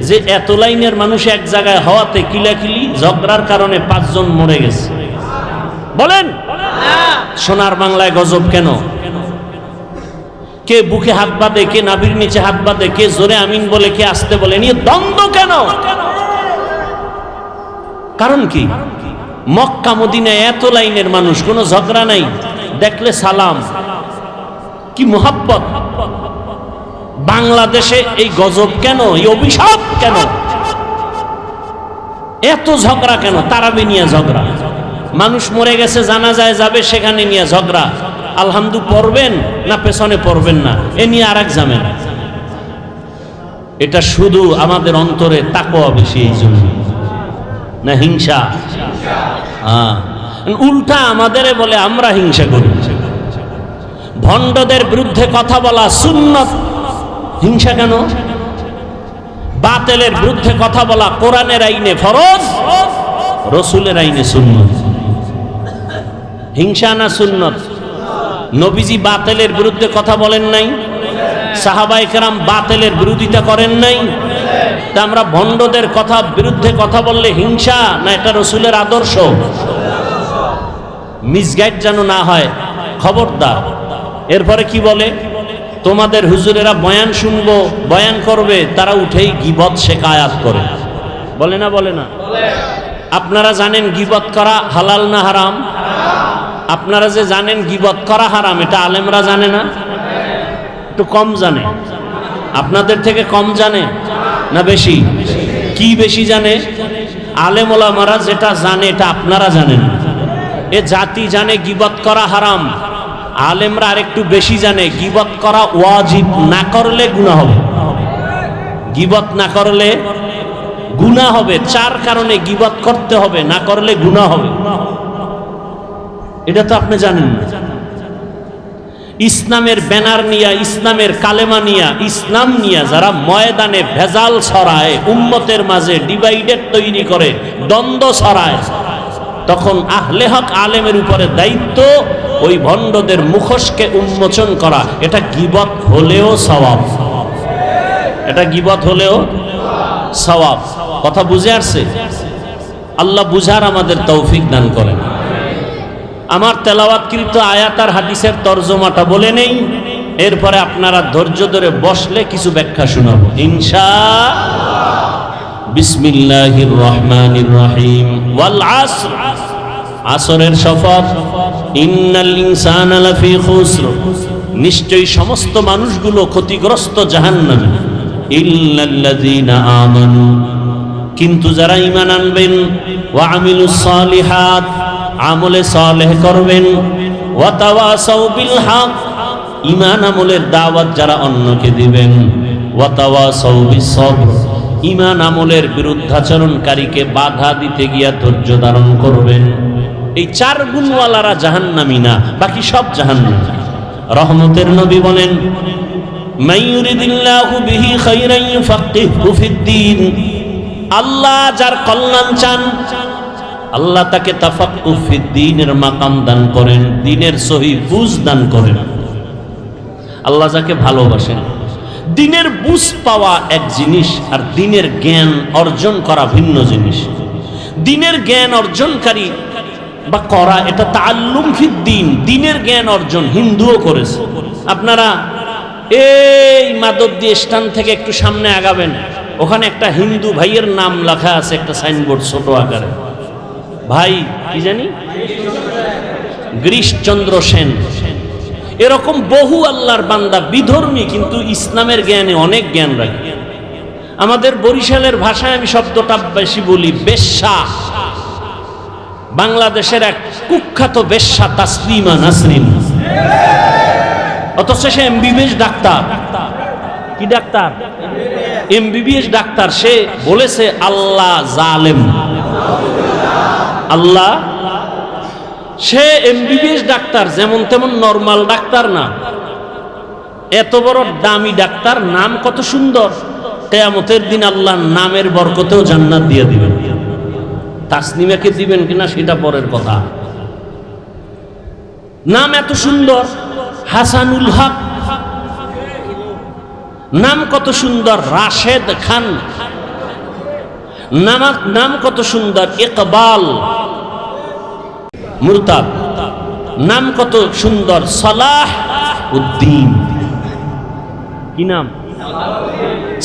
Speaker 1: যে এত লাইনের মানুষ এক জায়গায় হওয়াতে কিলাকিলি ঝগড়ার কারণে 5 জন মরে গেছে? বলেন। সোনার বাংলায় গজব কেন? কে বুকে হাত বাঁধে, কে নাভির নিচে হাত বাঁধে, কে জোরে আমিন বলে, কে আসতে বলে, নিয়ে দ্বন্দ্ব কেন? কারণ কি? মক্কা মদিনায় এত লাইনের মানুষ, কোনো ঝগড়া নাই, দেখলে সালাম, কি মোহাব্বত। বাংলাদেশে এই গজব কেন? এই অভিশাপ কেন? এত ঝগড়া কেন? তারাবি নিয়ে ঝগড়া, মানুষ মরে গেছে জানাজায় যাবে, সেখানে নিয়ে ঝগড়া, আলহামদু পড়বেন না পেছনে পড়বেন না, এ নিয়ে আর এক ঝামেলা। এটা শুধু আমাদের অন্তরে তাকওয়া বেশি, এই জন্য না হিংসা। উল্টা আমাদের বলে আমরা হিংসা করি। ভণ্ডদের বিরুদ্ধে কথা বলা সুন্নত, হিংসা কেন? বাতিলের বিরুদ্ধে কথা বলা কোরআনের আইনে ফরজ, রসুলের আইনে সুন্নত। হিংসা না সুন্নত? নবীজি বাতিলের বিরুদ্ধে কথা বলেন নাই? সাহাবায়ে কেরাম বাতিলের বিরোধিতা করেন নাই? তা আমরা ভণ্ডদের কথা বিরুদ্ধে কথা বললে হিংসা না এটা রসুলের আদর্শ? মিসগাইড যেন না হয়, খবরদার। এরপরে কি বলে? তোমাদের হুজুরেরা বয়ান শুনবো, বয়ান করবে, তারা উঠেই গীবত শেখায়াত করে। বলে না? বলে না? আপনারা জানেন গীবত করা হালাল না হারাম? আপনারা যে জানেন গীবত করা হারাম, এটা আলেমরা জানে না? একটু কম জানে। আপনাদের থেকে কম জানে না বেশি? কি বেশি জানে? আলেম ওলামারা যেটা জানে এটা আপনারা জানেন। এ জাতি জানে গীবত করা হারাম, আলেমরা আরেকটু বেশি জানে গীবত করা ওয়াজিব, না করলে গুনাহ হবে। গীবত না করলে গুনাহ হবে। 4 কারণে গীবত করতে হবে, না করলে গুনাহ হবে। এটা তো আপনি জানেন না। ইসলামের ব্যানার নিয়া, ইসলামের কালেমা নিয়া, ইসলাম নিয়া যারা ময়দানে ভেজাল ছড়ায়, উম্মতের মাঝে ডিভাইডেড তৈরি করে, দ্বন্দ্ব ছড়ায়, তখন আহলে হক আলেমের উপরে দায়িত্ব ওই ভণ্ডদের মুখোশকে উন্মোচন করা। এটা গীবত হলেও সওয়াব, এটা গীবত হলেও সওয়াব। কথা বুঝে আসছে? আল্লাহ বুঝার আমাদের তৌফিক দান করেন। আমার তেলাওয়াতকৃত আয়াত আর হাদিসের তরজমাটা বলে নেই, এরপরে আপনারা ধৈর্য ধরে বসলে কিছু ব্যাখ্যা শোনাবো ইনশাআল্লাহ। বিসমিল্লাহির রহমানির রহিম। ওয়াল আসর, আসরের শপথ। ইন্নাল ইনসানা লাফি খুসর, নিশ্চয়ই সমস্ত মানুষগুলো ক্ষতিগ্রস্ত জাহান্নামে। ইল্লাল্লাযীনা আমানু, কিন্তু যারা ঈমান আনবেন, ওয়া আমিলুস সালিহাত, আমলে সালেহ করবেন, ওয়া তাওয়াসাউ বিল হক, ঈমান আমলের দাওয়াত যারা অন্যকে দিবেন, ওয়া তাওয়াসাউ বিস সবর, ঈমান আমলের বিরুদ্ধাচরণকারীকে বাধা দিতে গিয়া ধৈর্য ধারণ করবেন। এই 4 গুণওয়ালারা জাহান্নামী না, বাকি সব জাহান্নামী। রহমতের নবী বলেন, মাইয়ুরিদিল্লাহু বিহি খাইরান ইউফাক্কিহু ফিদ্দীন, আল্লাহ যার কল্যাণ চান, আল্লাহ তাকে তাফাক্কুহ ফিদ্দীনের মাকাম দান করেন, দ্বীনের সহিহ বুঝ দান করেন। আল্লাহ যাকে ভালোবাসেন। দ্বীনের বুঝ পাওয়া এক জিনিস, আর দ্বীনের জ্ঞান অর্জন করা ভিন্ন জিনিস। দ্বীনের জ্ঞান অর্জনকারী বা করা, এটা তাআল্লুম ফিদ্দীন, দ্বীনের জ্ঞান অর্জন হিন্দুও করেছে। আপনারা এই মাদবদী স্ট্যান্ড থেকে একটু সামনে আগাবেন, ওখানে একটা হিন্দু ভাইয়ের নাম লেখা আছে, একটা সাইনবোর্ড ছোট আকারে। ভাই কি জানি, গিরিশচন্দ্র সেন। এরকম বহু আল্লাহর বান্দা বিধর্মী, কিন্তু ইসলামের জ্ঞানে অনেক জ্ঞান রাখে। আমাদের বরিশালের ভাষায় আমি শব্দটা বেশি বলি, বেশ্যা। বাংলাদেশের এক কুখ্যাত বেশ্যা তাসলিমা নাসরিন, অথচ সে এমবিবিএস ডাক্তার। কি ডাক্তার? MBBS doctor. সে বলেছে আল্লাহ জালেম। আল্লাহ, সে এমবিবিএস ডাক্তার, যেমন তেমন নরমাল ডাক্তার না, এত বড় দামি ডাক্তার। নাম কত সুন্দর। কিয়ামতের দিন আল্লাহ নামের বরকতেও জান্নাত দিয়ে দিবেন। তাসলিমাকে দিবেন কিনা সেটা পরের কথা। নাম এত সুন্দর, হাসানুল হক, নাম কত সুন্দর। রাশেদ খান, নাম কত সুন্দর। ইকবাল মুরতাদ, নাম কত সুন্দর। সালাহ উদ্দিন, কি নাম?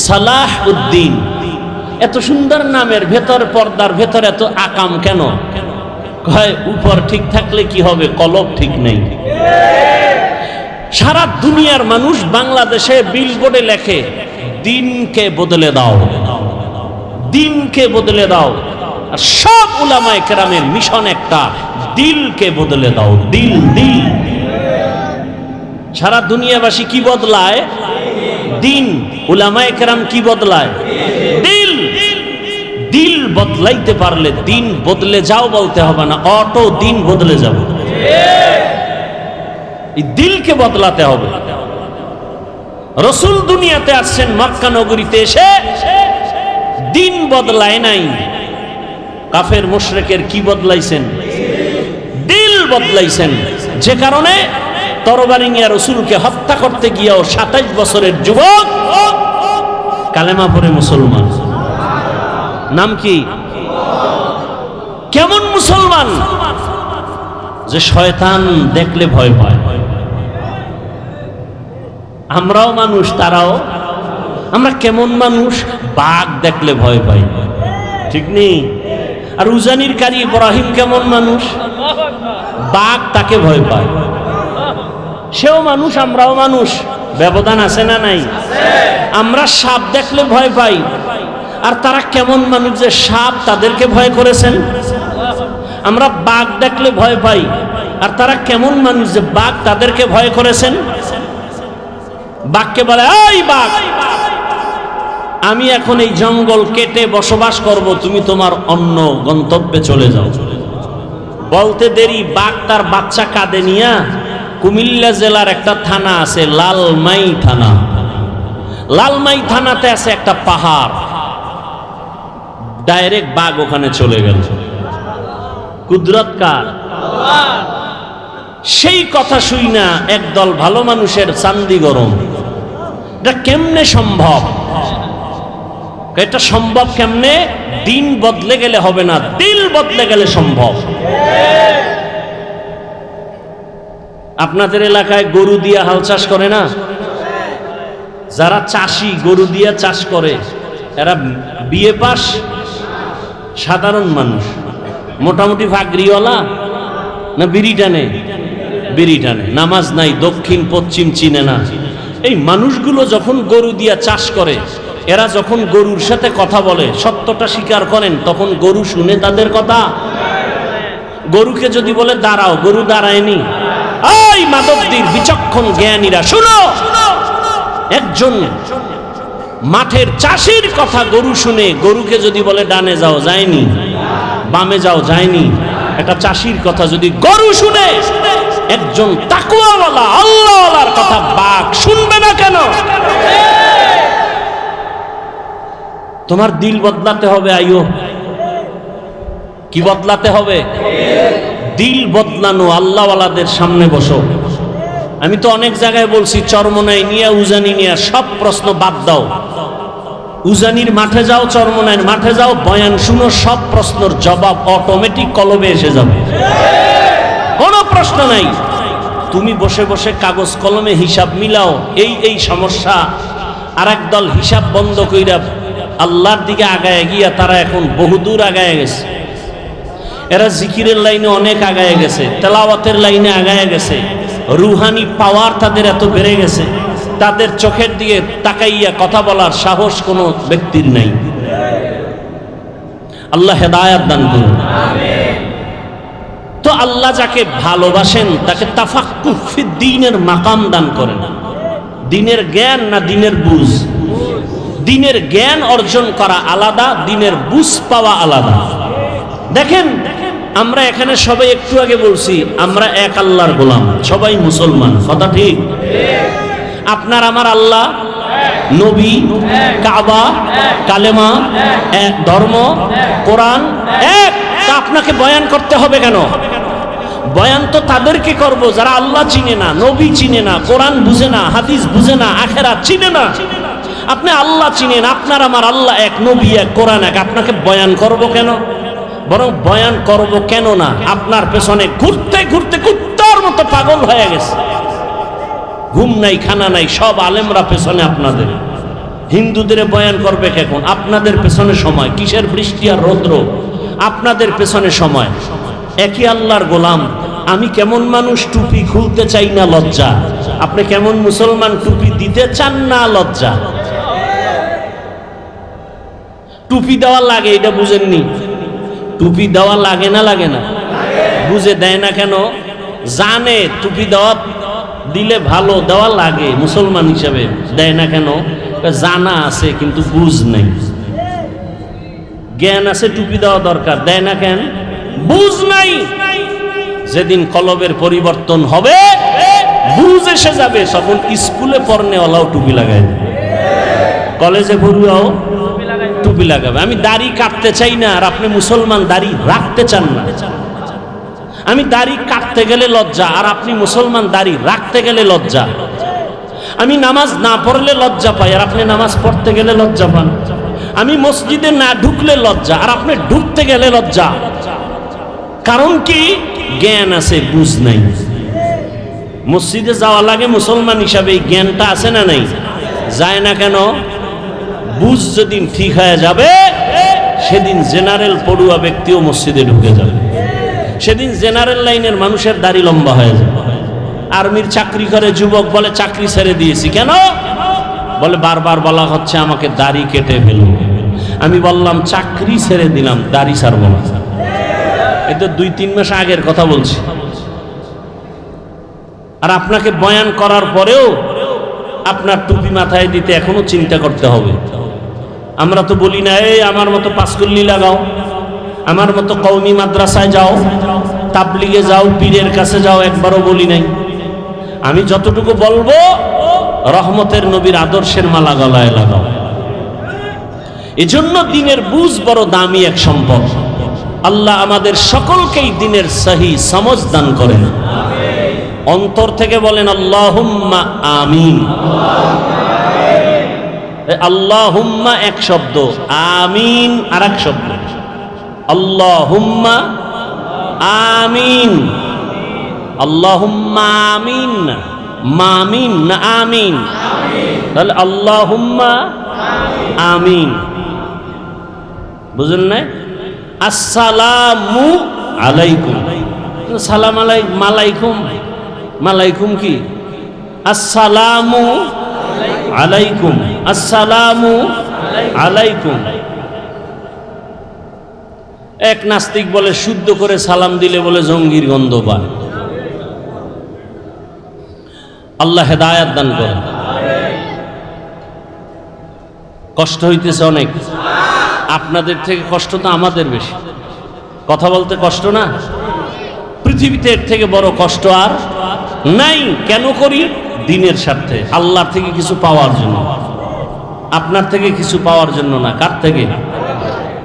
Speaker 1: সালাহ উদ্দিন। এত সুন্দর নামের ভেতর, পর্দার ভেতর এত আকাম কেন? কয় উপর ঠিক থাকলে কি হবে, কলব ঠিক নেই। সারা দুনিয়ার মানুষ বাংলাদেশে বিলবোর্ডে লেখে, দিনকে বদলে দাও, দিনকে বদলে দাও। আর সব উলামায়ে কেরামের মিশন একটা, দিলকে বদলে দাও। দিল, দিল। সারা দুনিয়াবাসী কি বদলায়? দিন। উলামায়ে কেরাম কি বদলায়? দিল। দিল বদলাইতে পারলে দিন বদলে যাও বলতে হবে না, অটো দিন বদলে যাবে। এই দিলকে বদলাতে হবে। রাসূল দুনিয়াতে আসছেন মক্কা নগরীতে এসে, দিন বদলায় নাই। কাফের মুশরিকের কি বদলাইছেন? দিল বদলাইছেন। যে কারণে তরবারি নিয়ে রাসূলকে হত্যা করতে গিয়েও 27 বছরের যুবক কালেমা পড়ে মুসলমান। নাম কি? কেমন মুসলমান? যে শয়তান দেখলে ভয় পায়। আমরাও মানুষ, তারাও। আমরা কেমন মানুষ? বাঘ দেখলে ভয় পাই, ঠিক নেই? আর উজানির কারি ইব্রাহিম কেমন মানুষ? বাঘ তাকে ভয় পায়। সেও মানুষ, আমরাও মানুষ, ব্যবধান আছে না নাই? আমরা সাপ দেখলে ভয় পাই, আর তারা কেমন মানুষ যে সাপ তাদেরকে ভয় করেছেন। আমরা বাঘ দেখলে ভয় পাই, আর তারা কেমন মানুষ যে বাঘ তাদেরকে ভয় করেছেন। বাঘকে বলে, এই বাঘ, আমি এখন এই জঙ্গল কেটে বসবাস করব, তুমি তোমার অন্য গন্তব্যে চলে যাও। বলতে দেরি, বাঘ তার বাচ্চা কাঁধে নিয়া কুমিল্লা জেলার একটা থানা আছে, লালমাই থানা। লালমাই থানাতে আছে একটা পাহাড়, ডাইরেক্ট বাঘ ওখানে চলে গেল। কুদরত কার? সেই কথা শুই না একদল ভালো মানুষের চান্দি গরম। এটা কেমনে সম্ভব? এটা সম্ভব কেমনে? দিন বদলে গেলে হবে না, দিল বদলে গেলে সম্ভব। আপনাদের এলাকায় গরু দিয়ে হাল চাষ করে না? যারা চাষি গরু দিয়ে চাষ করে এরা বিয়ে পাস, সাধারণ মানুষ, মোটামুটি ফাগরিওয়ালা না বিড়ি টানে? বিড়ি টানে, নামাজ নাই, দক্ষিণ পশ্চিম চিনে না। এই মানুষগুলো যখন গরু দিয়ে চাষ করে, এরা যখন গরুর সাথে কথা বলে, সত্যটা স্বীকার করেন, তখন গরু শুনে তাদের কথা। গরুকে যদি বলে দাঁড়াও, গরু দাঁড়ায়নি। এই মাদকদের বিচক্ষণ জ্ঞানীরা শুনো, একজন মাঠের চাষির কথা গরু শুনে, গরুকে যদি বলে ডানে যাও, যায়নি, বামে যাও, যায়নি। একটা চাষির কথা যদি গরু শুনে, একজন তাকওয়াওয়ালা আল্লাহওয়ালার কথা বাঘ শুনবে না কেন? তোমার দিল বদলাতে হবে। আইও, কি বদলাতে হবে? দিল বদলানো। আল্লাহওয়ালাদের সামনে বসো। আমি তো অনেক জায়গায় বলছি, চরমনাই নিয়ে, উজানি নিয়ে সব প্রশ্ন বাদ দাও। উজানির মাঠে যাও, চরমনাইয়ের মাঠে যাও, বয়ান শুনো, সব প্রশ্নের জবাব অটোমেটিক কলবে এসে যাবে, কোনো প্রশ্ন নাই। তুমি বসে বসে কাগজ কলমে হিসাব মিলাও, এই সমস্যা। আর একদল হিসাব বন্ধ কইরা আল্লাহর দিকে আগায় গিয়া তারা এখন বহুদূর আগায় গেছে। এরা জিকিরের লাইনে অনেক আগায় গেছে, তেলাওয়াতের লাইনে আগায় গেছে, রুহানি পাওয়ার তাদের এত বেড়ে গেছে, তাদের চোখের দিকে তাকাইয়া কথা বলার সাহস কোনো ব্যক্তির নাই। আল্লাহ হেদায়াত দান করুন। তো আল্লাহ যাকে ভালোবাসেন তাকে তাফাক্কুহ ফিদ্দীনের মাকাম দান করেন। দিনের জ্ঞান না দিনের বুঝ? দিনের জ্ঞান অর্জন করা আলাদা, দিনের বুঝ পাওয়া আলাদা। দেখেন, আমরা এখানে সবাই একটু আগে বলছি আমরা এক আল্লাহর গোলাম, সবাই মুসলমান, কথা ঠিক? আপনার আমার আল্লাহ, নবী, কাবা, কালেমা, এক ধর্ম, কোরআন এক। তা আপনাকে বয়ান করতে হবে কেন? বয়ান তো তাদেরকে করব যারা আল্লাহ চিনে না, নবী চিনে না, কোরআন বুঝে না, হাদিস বুঝে না, আখেরাত চিনে না। আপনি আল্লাহ চিনেন, আপনার আমার আল্লাহ এক, নবী এক, কোরআন এক, আপনাকে বয়ান করব কেন? বরং বয়ান করব কেন না, আপনার পেছনে ঘুরতে ঘুরতে কুত্তার মতো পাগল হয়ে গেছে, ঘুম নাই, খানা নাই, সব আলেমরা পেছনে আপনাদের। হিন্দুদের বয়ান করবে কখন? আপনাদের পেছনে সময়, কিসের বৃষ্টি আর রৌদ্র, আপনাদের পেছনে সময়। একই আল্লাহর গোলাম। আমি কেমন মানুষ, টুপি খুলতে চাই না, লজ্জা। আপনি কেমন মুসলমান, টুপি দিতে চান না, লজ্জা। টুপি দেওয়া লাগে, এটা বুঝেননি? টুপি দেওয়া লাগে না, লাগে না? বুঝে দেয় না কেন? জানে টুপি দেওয়া দিলে ভালো, দেওয়া লাগে, মুসলমান হিসাবে দেয় না কেন? জানা আছে কিন্তু বুঝ নেই। জ্ঞান আছে, টুপি দেওয়া দরকার, দেয় না কেন? বুঝ নাই। যেদিন কলবের পরিবর্তন হবে, বুঝ এসে যাবে, তখন স্কুলে পড়নেওয়ালাও টুপি লাগায়, কলেজে পড়ুয়াও টুপি লাগাবে। আমি দাড়ি কাটতে চাই না, আর আপনি মুসলমান দাড়ি রাখতে চান না। আমি দাড়ি কাটতে গেলে লজ্জা, আর আপনি মুসলমান দাড়ি রাখতে গেলে লজ্জা। আমি নামাজ না পড়লে লজ্জা পাই, আর আপনি নামাজ পড়তে গেলে লজ্জা পান। আমি মসজিদে না ঢুকলে লজ্জা, আর আপনি ঢুকতে গেলে লজ্জা। কারণ কি? জ্ঞান আছে, বুঝ নাই। মসজিদে যাওয়া লাগে মুসলমান হিসাবে, এই জ্ঞানটা আছে না নাই? যায় না কেন? বুঝ যেদিন ঠিক হয়ে যাবে সেদিন জেনারেল পড়ুয়া ব্যক্তিও মসজিদে ঢুকে যাবে। সেদিন জেনারেল লাইনের মানুষের দাড়ি লম্বা হয়ে যাবে। আর্মির চাকরি করে যুবক বলে চাকরি ছেড়ে দিয়েছি। কেন? বলে বারবার বলা হচ্ছে আমাকে দাড়ি কেটে ফেলুন। আমি বললাম চাকরি ছেড়ে দিলাম, দাড়ি ছাড়বো না। এটা 2-3 মাস আগের কথা বলছি। আর আপনাকে বয়ান করার পরেও আপনার টুপি মাথায় দিতে এখনো চিন্তা করতে হবে। আমরা তো বলি না এই আমার মতো পাঁচকুল্লি লাগাও, আমার মতো কওমি মাদ্রাসায় যাও, তাবলিগে যাও, পীরের কাছে যাও, একবারও বলি নাই। আমি যতটুকু বলবো রহমতের নবীর আদর্শের মালা গলায় লাগাও। এজন্য দিনের বুঝ বড় দামি এক সম্পদ। আল্লাহ আমাদের সকলকেই দিনের সহি সমঝ দান করেন। অন্তর থেকে বলেন আল্লাহুম্মা আমিন। আল্লাহুম্মা এক শব্দ, আমিন আর এক শব্দ। আল্লাহুম্মা আমিন, আল্লাহুম্মা আমিন না মামিন না আমিন। তাহলে আল্লাহুম্মা আমিন, বুঝলেন না? আসসালামু আলাইকুম, সালাম আলাইকুম, মালাইকুম কি? আসসালামু আলাইকুম, আসসালামু আলাইকুম। এক নাস্তিক বলে শুদ্ধ করে সালাম দিলে বলে জঙ্গির গন্ধ পায়। আল্লাহ হেদায়াত দান করেন। কষ্ট হইতেছে অনেক, আপনাদের থেকে কষ্ট তো আমাদের বেশি। কথা বলতে কষ্ট না? পৃথিবীতে এর থেকে বড় কষ্ট আর নাই। কেন করি? দিনের স্বার্থে, আল্লাহর থেকে কিছু পাওয়ার জন্য। আপনার থেকে কিছু পাওয়ার জন্য না। কার থেকে?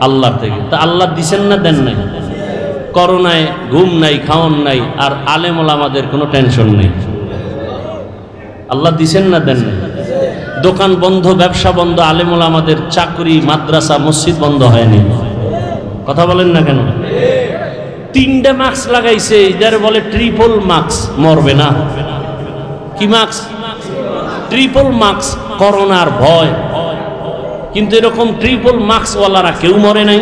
Speaker 1: আল্লাহর থেকে। তা আল্লাহ দিছেন না দেন নাই? করোনায় ঘুম নাই, খাওয়ান নাই, আর আলেম ওলামাদের কোনো টেনশন নেই। আল্লাহ দিছেন না দেন নাই? দোকান বন্ধ, ব্যবসা বন্ধ, আলেম ওলামাদের চাকরি, মাদ্রাসা, মসজিদ বন্ধ হয়নি। কথা বলেন না কেন? 3টে মাস্ক লাগাইছে, যারা বলে ট্রিপল মাস্ক, মরবে না। কি মাস্ক? ট্রিপল মাস্ক, করোনার ভয়। কিন্তু এরকম ট্রিপল মাস্কওয়ালারা কেউ মরে নাই।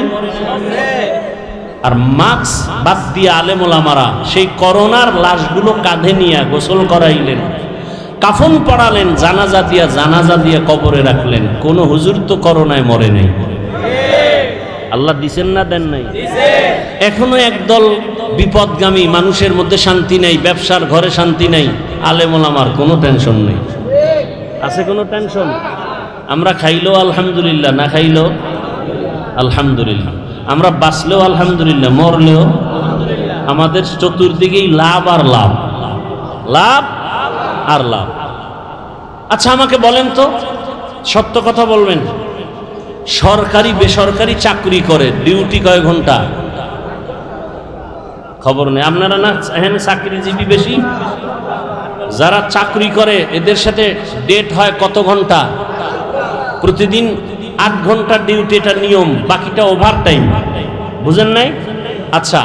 Speaker 1: আর মাস্ক বাদ দিয়ে আলেম ওলামারা সেই করোনার লাশগুলো কাঁধে নিয়ে গোসল করাইলেন, কাফন পড়ালেন, জানাজা দিয়ে কবরে রাখলেন। কোন হুজুর তো করোনায় মরে নাই। আল্লাহ দিছেন না দেন নাই? এখনো একদল বিপদগামী মানুষের মধ্যে শান্তি নাই, ব্যবসার ঘরে শান্তি নাই। আলেম ওলামার কোনো টেনশন নেই। আছে কোনো টেনশন? আমরা খাইলেও আলহামদুলিল্লাহ, না খাইলেও আলহামদুলিল্লাহ। আমরা বাঁচলেও আলহামদুলিল্লাহ, মরলেও আমাদের চতুর্দিকেই লাভ আর লাভ, লাভ আর লাভ। আচ্ছা আমাকে বলেন তো, সত্য কথা বলবেন, সরকারি বেসরকারি চাকরি করে ডিউটি কয় ঘন্টা? খবর নেই। আপনারা না এখানে চাকরিজীবী বেশি, যারা চাকরি করে এদের সাথে ডেট হয় কত ঘন্টা? প্রতিদিন 8 ঘন্টা ডিউটি, এটা নিয়ম, বাকিটা ওভার টাইম। বুঝেন নাই? আচ্ছা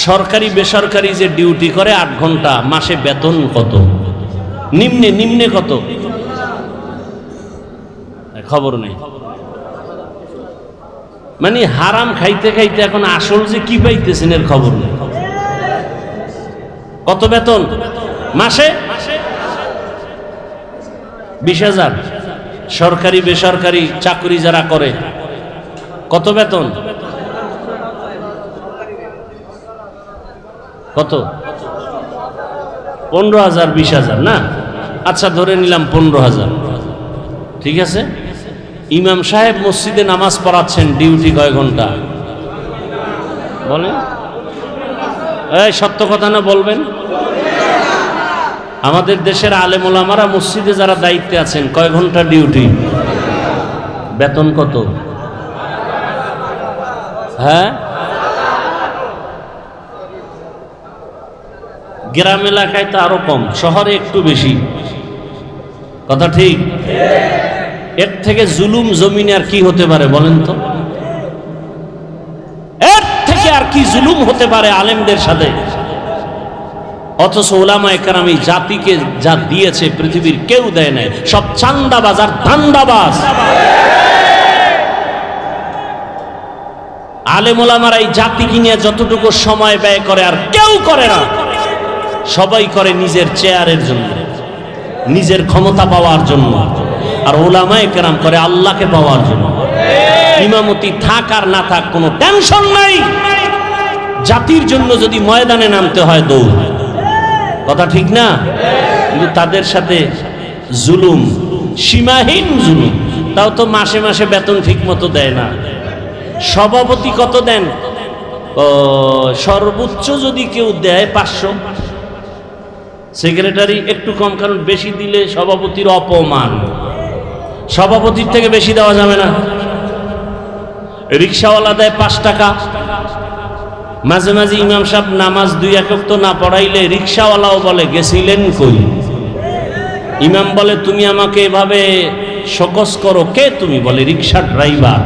Speaker 1: সরকারি বেসরকারি যে ডিউটি করে 8 ঘন্টা, মাসে বেতন কত? নিম্নে কত? খবর নেই। মানে হারাম খাইতে খাইতে এখন আসল যে কি পাইতেছেন এর খবর নেই। কত বেতন মাসে? 20,000। সরকারি বেসরকারি চাকরি যারা করে কত বেতন? কত? 15,000 20,000 না? আচ্ছা ধরে নিলাম 15,000। ঠিক আছে। ইমাম সাহেব মসজিদে নামাজ পড়াচ্ছেন, ডিউটি কয় ঘন্টা বলেন? এই সত্য কথা না বলবেন? আমাদের দেশের আলেম ওলামারা মসজিদে যারা দায়িত্বে আছেন কয় ঘন্টা ডিউটি? বেতন কত? হ্যাঁ গ্রাম এলাকায় তো আরো কম, শহরে একটু বেশি। কথা ঠিক? এর থেকে জুলুম জমিনে আর কি হতে পারে বলেন তো? এর থেকে আর কি জুলুম হতে পারে আলেমদের সাথে? অথচ উলামায়ে কেরাম এই জাতিকে যা দিয়েছে পৃথিবীর কেউ দেয় নাই। সব চান্দাবাজ আর ধান্দাবাজ। আলেম ওলামারা এই জাতিকে নিয়ে যতটুকু সময় ব্যয় করে আর কেউ করে না। সবাই করে নিজের চেয়ারের জন্য, নিজের ক্ষমতা পাওয়ার জন্য। আর উলামায়ে কেরাম করে আল্লাহকে পাওয়ার জন্য। ইমামতি থাক আর না থাক কোনো টেনশন নাই। জাতির জন্য যদি ময়দানে নামতে হয় দৌড়। কথা ঠিক না? কিন্তু তাদের সাথে জুলুম, সীমাহীন জুলুম। তাও তো মাসে মাসে বেতন ঠিক মতো দেয় না। সভাপতি কত দেন? সর্বোচ্চ যদি কেউ দেয় 500। সেক্রেটারি একটু কম, কারণ বেশি দিলে সভাপতির অপমান। সভাপতির থেকে বেশি দেওয়া যাবে না। রিক্সাওয়ালা দেয় 5 টাকা। মাঝে মাঝে ইমাম সাহেব নামাজ 2 একক তো না পড়াইলে রিক্সাওয়ালাও বলে গেছিলেন কই? ইমাম বলে তুমি আমাকে এভাবে শোকস করো কে তুমি? বলে রিক্সা ড্রাইভার।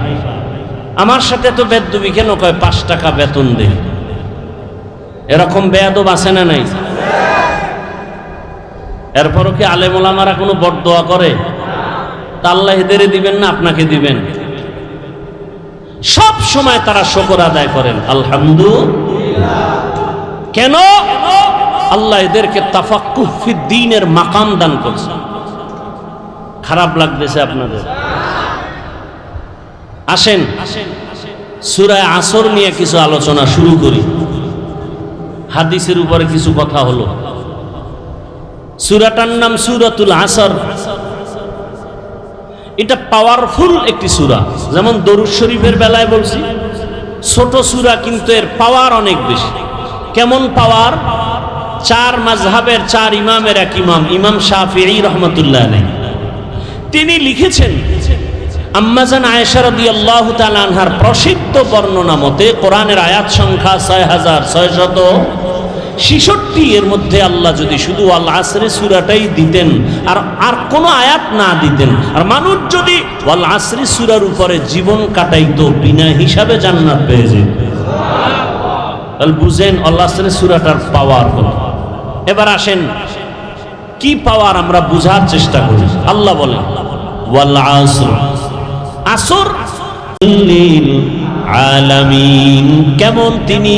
Speaker 1: আমার সাথে তো বেদবি কেন? কয় 5 টাকা বেতন দে। এরকম বেয়াদব আছে না নাই? এরপরও কি আলেম ওলামারা কোনো বদদোয়া করে? তা আল্লাহ এদেরই দিবেন না আপনাকে দিবেন? সব সময় তারা শুকর আদায় করেন আলহামদুলিল্লাহ। কেন? আল্লাহ এদেরকে তাফাক্কুহ ফিদ্দীনের মাকাম দান করছে। খারাপ লাগতেছে আপনাদের? আসেন সূরা আসর নিয়ে কিছু আলোচনা শুরু করি। হাদিসের উপরে কিছু কথা হলো। সূরাটার নাম সূরাতুল আসর। এটা পাওয়ারফুল একটি সূরা। যেমন দরুদ শরীফের বেলায় বলছি ছোট সূরা, কিন্তু এর পাওয়ার অনেক বেশি। কেমন পাওয়ার? 4 মাযহাবের 4 ইমামের এক ইমাম, ইমাম শাফিঈ রাহমাতুল্লাহ আলাইহি, তিনি লিখেছেন আম্মাজান আয়েশা রাদিয়াল্লাহু তাআলা আনহার প্রসিদ্ধ বর্ণনা মতে কোরআনের আয়াত সংখ্যা 6666। এর মধ্যে আল্লাহ যদি শুধু আল আসরে সূরাটাই দিতেন আর কোন আয়াত না দিতেন, আর মানুষ যদি আল আসরে সূরার উপরে জীবন কাটাইতো বিনা হিসাবে জান্নাত পেয়ে যেত। তাহলে বুঝেন আল আসরে সূরাটার পাওয়ার কত। এবার আসেন কি পাওয়ার আমরা বুঝার চেষ্টা করি। আল্লাহ বলেন ওয়াল আসর, আসর লিল আলামিন। কেমন তিনি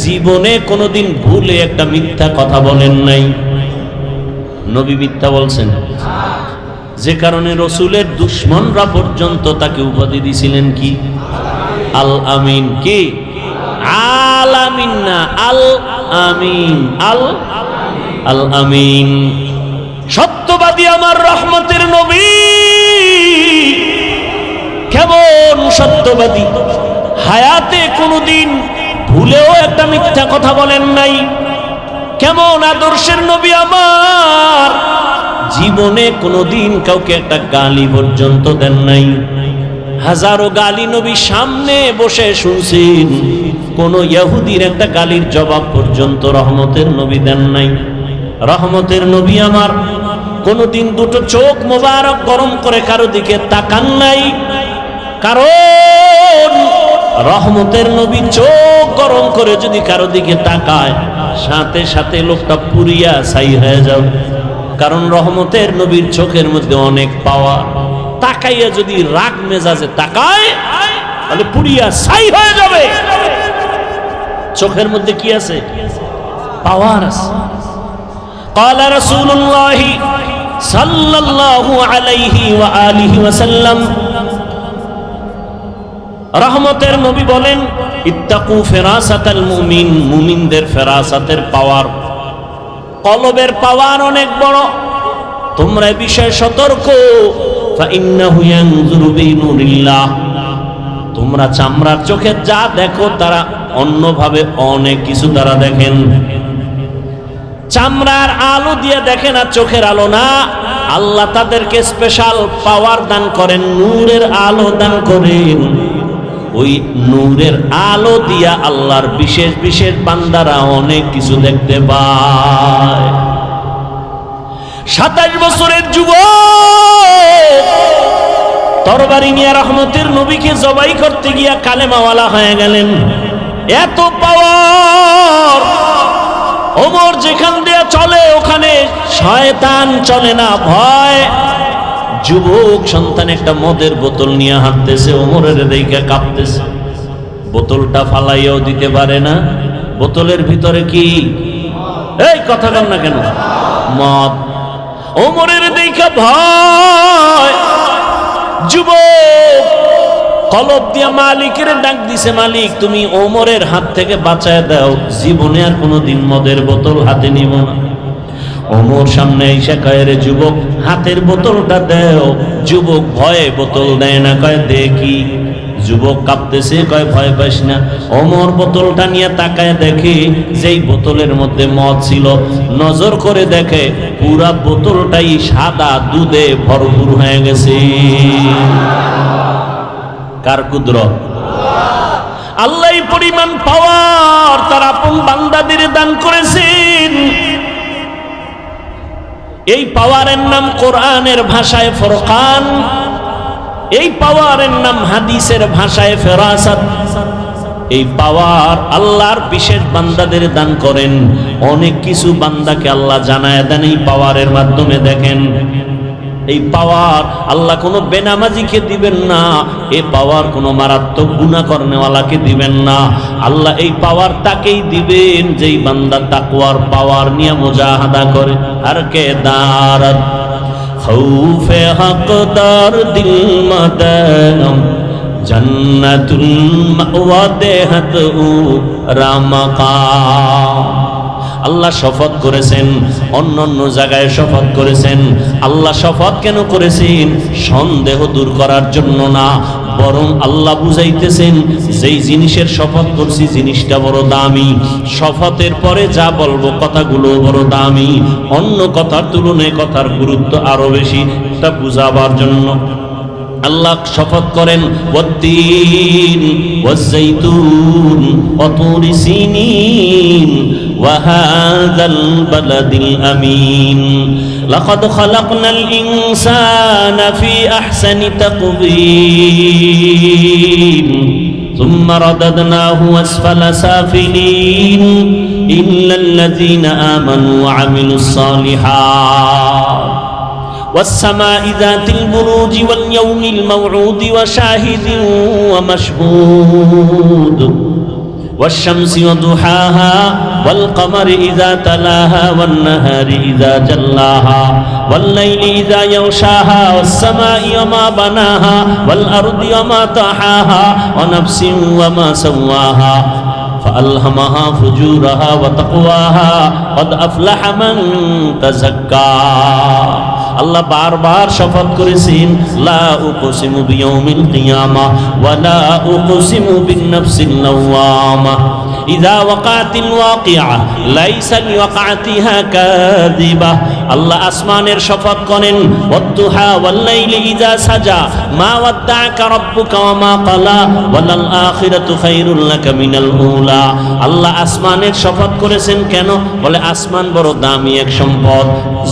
Speaker 1: জীবনে কোনোদিন ভুলে একটা মিথ্যা কথা বলেন নাই। নবী মিথ্যা বলছেন, যে কারণে রসুলের দুশমনরা পর্যন্ত তাকে উপাধি দিয়েছিলেন কি? আল আমিন। কি আল আমিন না, আল আমিন। আল আমিন, সত্যবাদী আমার রহমতের নবী। কেমন সত্যবাদী, হায়াতে কোনোদিন ভুলেও একটা মিথ্যা কথা বলেন নাই। কেমন আদর্শের নবী আমার, জীবনে কোনোদিন কাউকে একটা গালি পর্যন্ত দেন নাই। হাজারো গালি নবী সামনে বসে শুনছেন, কোন ইহুদির একটা গালির জবাব পর্যন্ত রহমতের নবী দেন নাই। রহমতের নবী আমার কোনোদিন দুটো চোখ মোবারক গরম করে কারো দিকে তাকান নাই। কারণ রহমতের নবী চোখ গরম করে যদি কারো দিকে তাকায়, সাথে সাথে লোকটা পুরিয়া ছাই হয়ে যাবে। কারণ রহমতের নবীর চোখের মধ্যে অনেক পাওয়ার। তাকাইয়া যদি রাগ মেজাজে তাকায়, তাহলে পুরিয়া ছাই হয়ে যাবে। চোখের মধ্যে কি আছে? পাওয়ার আছে। قال رسول الله صلى الله عليه وآله وسلم, রহমতের নবী বলেন ইত্তাকু ফিরাসাতাল মুমিন। মুমিনদের ফেরাসাতের পাওয়ার, কলবের পাওয়ার অনেক বড়। তোমরা এই বিষয়ে সতর্ক। ফাইন্নাহু ইয়ানজুরু বিনুরিল্লাহ। তোমরা চামড়ার চোখে যা দেখো তারা অন্যভাবে অনেক কিছু তারা দেখেন। চামড়ার আলো দিয়ে দেখে না, চোখের আলো না। আল্লাহ তাদেরকে স্পেশাল পাওয়ার দান করেন, নূরের আলো দান করেন। ওই নূরের আলো দিয়া আল্লাহর বিশেষ বিশেষ বান্দারা অনেক কিছু দেখতে পায়। 27 বছরের যুবক তরবারি নিয়ে রহমতের নবীকে জবাই করতে গিয়া কালেমাওয়ালা হয়ে গেলেন। এত পাওয়ার, ওমর যেখান দিয়ে চলে ওখানে শয়তান চলে না, ভয়। যুবক সন্তান একটা মদের বোতল নিয়ে হাঁটতেছে, ওমরের দিকে কাঁপতেছে, বোতলটা ফালাইয়াও দিতে পারে না। বোতলের ভিতরে কি, এই কথা বল না কেন, মদ। ওমরের দিকে ভয়। যুবক কলব দিয়া মালিকের ডাক দিছে, মালিক তুমি ওমরের হাত থেকে বাঁচায় দাও, জীবনে আর কোনোদিন মদের বোতল হাতে নিব না। ওমর সামনে এসে কয়, রে যুবক হাতের বোতলটা দেও। যুবক ভয়ে বোতল দেয় না, কয় দেখি। যুবক কাঁপতেছে, কয় ভয় পাস না। ওমর বোতলটা নিয়ে তাকায় দেখে যেই বোতলের মধ্যে মদ ছিল, নজর করে দেখে পুরা বোতলটাই সাদা দুধে ভরপুর হয়ে গেছে। কার কুদরত? আল্লাহ পরিমাণ পাওয়ার তার আপন বান্দাদের দান করেছেন। এই পাওয়ারের নাম কোরআনের ভাষায় ফুরকান, এই পাওয়ারের নাম হাদিসের ভাষায় ফেরাসাত। এই পাওয়ার আল্লাহর বিশেষ বান্দাদের দান করেন। অনেক কিছু বান্দাকে আল্লাহ জানায় দেন এই পাওয়ারের মাধ্যমে। দেখেন এই পাওয়ার আল্লাহ কোনো বেনামাজিকে দিবেন না, এই পাওয়ার কোনো মারাত্মক গুনাহ করনেওয়ালাকে দিবেন না। আল্লাহ এই পাওয়ার তাকেই দিবেন যেই বান্দা তাকওয়ার পাওয়ার নিয়ে মুজাহাদা করে। আর কে দারাত খৌফে হকদার দিল মাদাম জান্নাতুল মাওয়া দেহাত উ রামাকাম। আল্লাহ শপথ করেছেন, অন্য অন্য জায়গায় শপথ করেছেন। আল্লাহ শপথ কেন করেছেন? সন্দেহ দূর করার জন্য না, বরং আল্লাহ বুঝাইতেছেন যেই জিনিসের শপথ করছি জিনিসটা বড় দামি। শপথের পরে যা বলবো কথাগুলো বড় দামি, অন্য কথার তুলনায় কথার গুরুত্ব আরো বেশি, তা বুঝাবার জন্য আল্লাহ শপথ করেন ওয়াত্তিন ওয়াজ্জাইতুন ওয়া তুরি সিনিন ওয়া হাযাল বালাদিল আমিন লাকাদ খালাকনাল ইনসানা ফি আহসানি তাকওয়িম সুম্মা রাদাদনাহু আসফালা সাফিলিন ইল্লাল্লাযীনা আমানু ওয়া আমিলুস সালিহাত والسماء ذات البروج واليوم الموعود وشاهد ومشهود والشمس وضحاها والقمر إذا تلاها والنهار إذا جلاها والليل إذا يغشاها والسماء وما بناها والأرض وما طحاها ونفس وما سواها فألهمها فجورها وتقواها قد أفلح من تزكى আল্লাহ বারবার শপথ করেছেন লা উকসিমু বিয়াউমিল কিয়ামা ওয়া লা উকসিমু বিন-নাফসিল লাওয়ামা ইযা ওয়াকাতিল ওয়াকিআ লাইসা লিওয়াকাতিহা কাযিবা। আল্লাহ আসমানের শপথ করেন ওয়াদ-দুহা ওয়াল-লাইলি ইযা সাজা মা ওয়াদ্দাআকা রাব্বুকা ওয়া মা ক্বালা ওয়ালাল আখিরাতু খায়রুল লাকা মিনাল উলা। আল্লাহ আসমানের শপথ করেছেন কেন? বলে আসমান বড় দামি এক সম্পদ।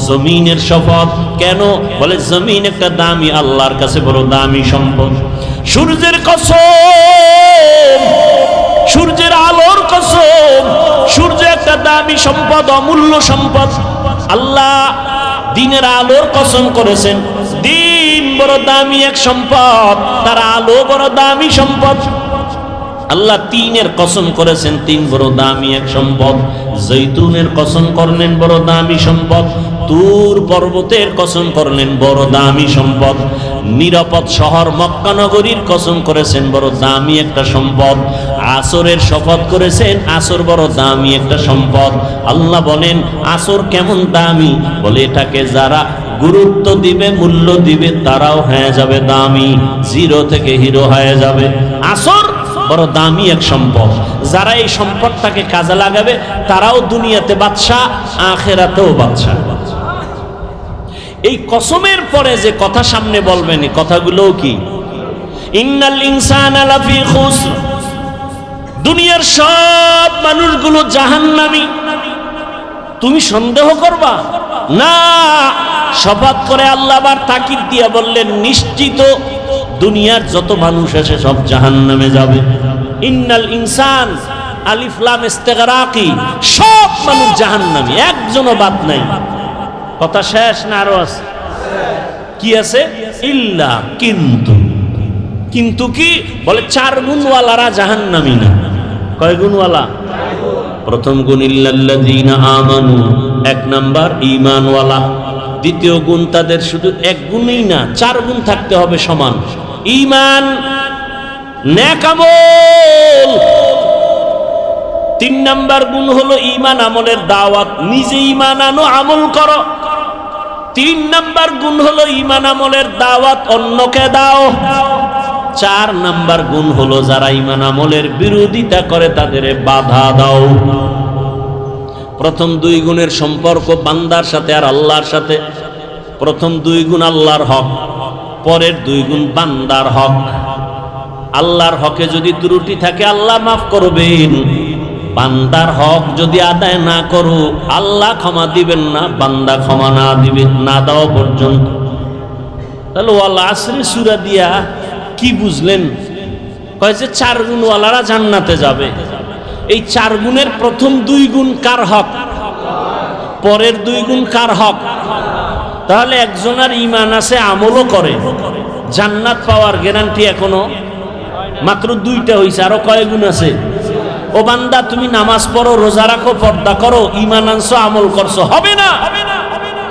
Speaker 1: জমিনের শপথ কেন? বলে জমিন একটা দামি, আল্লাহর কাছে বড় দামি সম্পদ। সূর্যের কসম, সূর্যের আলোর কসম, সূর্য একটা দামি সম্পদ, অমূল্য সম্পদ। আল্লাহ দিনের আলোর কসম করেছেন, দিন বড় দামি এক সম্পদ, তার আলো বড় দামি সম্পদ। আল্লাহ তিনের কসম করেছেন, তিন বড় দামি এক সম্পদ। জৈতুনের কসম করলেন বড় দামি সম্পদ। তুর পর্বতের কসম করলেন বড় দামি সম্পদ। নিরাপদ শহর মক্কা নগরীর কসম করেছেন বড় দামি একটা সম্পদ। আসরের শপথ করেছেন, আসর বড় দামি একটা সম্পদ। আল্লাহ বলেন আসর কেমন দামি? বলে এটাকে যারা গুরুত্ব দিবে, মূল্য দিবে, তারাও হয়ে যাবে দামি, জিরো থেকে হিরো হয়ে যাবে। আসর বড় দামি এক সম্পদ। যারা এই সম্পদটাকে কাজে লাগাবে তারাও দুনিয়াতে বাদশা, আখিরাতেও বাদশা। এই কসমের পরে যে কথা সামনে বলবেন, এই কথাগুলোও কি? ইন্নাল ইনসানা লাফি খুসর, দুনিয়ার সব মানুষগুলো জাহান্নামী। তুমি সন্দেহ করবা না? শপথ করে আল্লাহ আবার তাকিদ দিয়া বললেন, নিশ্চিত দুনিয়ার যত মানুষ আছে সব জাহান্নামে যাবে। ইন্নাল ইনসান, আলিফ লাম ইস্তিগরাকি, সব মানুষ জাহান্নামী, একজনও বাদ নাই। কথা শেষ না আরো আছে? কি আছে? ইল্লা, কিন্তু। কিন্তু কি বলে? 4 গুণওয়ালারা জাহান্নামী না। কয় গুণওয়ালা? প্রথম গুণ ইল্লাল্লাযীনা আমানু, 1 নাম্বার ঈমানওয়ালা। দ্বিতীয় গুণ তাদের শুধু 1 গুণই না, 4 গুণ থাকতে হবে সমান। ঈমান, নেক আমল। 3 নাম্বার গুণ হলো ঈমান আমলের দাওয়াত, নিজে ঈমান আনো, আমল করো। 3 নাম্বার গুণ হলো ঈমান আমলের দাওয়াত, অন্যকে দাও। 4 নাম্বার গুণ হলো যারা ঈমান আমলের বিরোধিতা করে তাদের বাধা দাও। প্রথম 2 গুণের সম্পর্ক বান্দার সাথে আর আল্লাহর সাথে। প্রথম 2 গুণ আল্লাহর হক, পরের 2 গুণ বান্দার হক। আল্লাহর হকে যদি ত্রুটি থাকে আল্লাহ মাফ করবেন, বান্দার হক যদি আদায় না করো আল্লাহ ক্ষমা দিবেন না, বান্দা ক্ষমা না দিবেন না দেওয়া পর্যন্ত। তাহলে ওয়াল আসরি সূরা দিয়া কি বুঝলেন? কয় যে 4 গুণওয়ালারা জান্নাতে যাবে। এই 4 গুণের প্রথম 2 গুণ কার হক? পরের 2 গুণ কার হক? তাহলে একজনের ঈমান আছে, আমলও করে, জান্নাত পাওয়ার গ্যারান্টি এখনো মাত্র 2টা হইছে। আরো কয় গুণ আছে? ও বান্দা, তুমি নামাজ পড়ো, রোজা রাখো, পর্দা করো, ঈমান আনছো, আমল করছো, হবে না।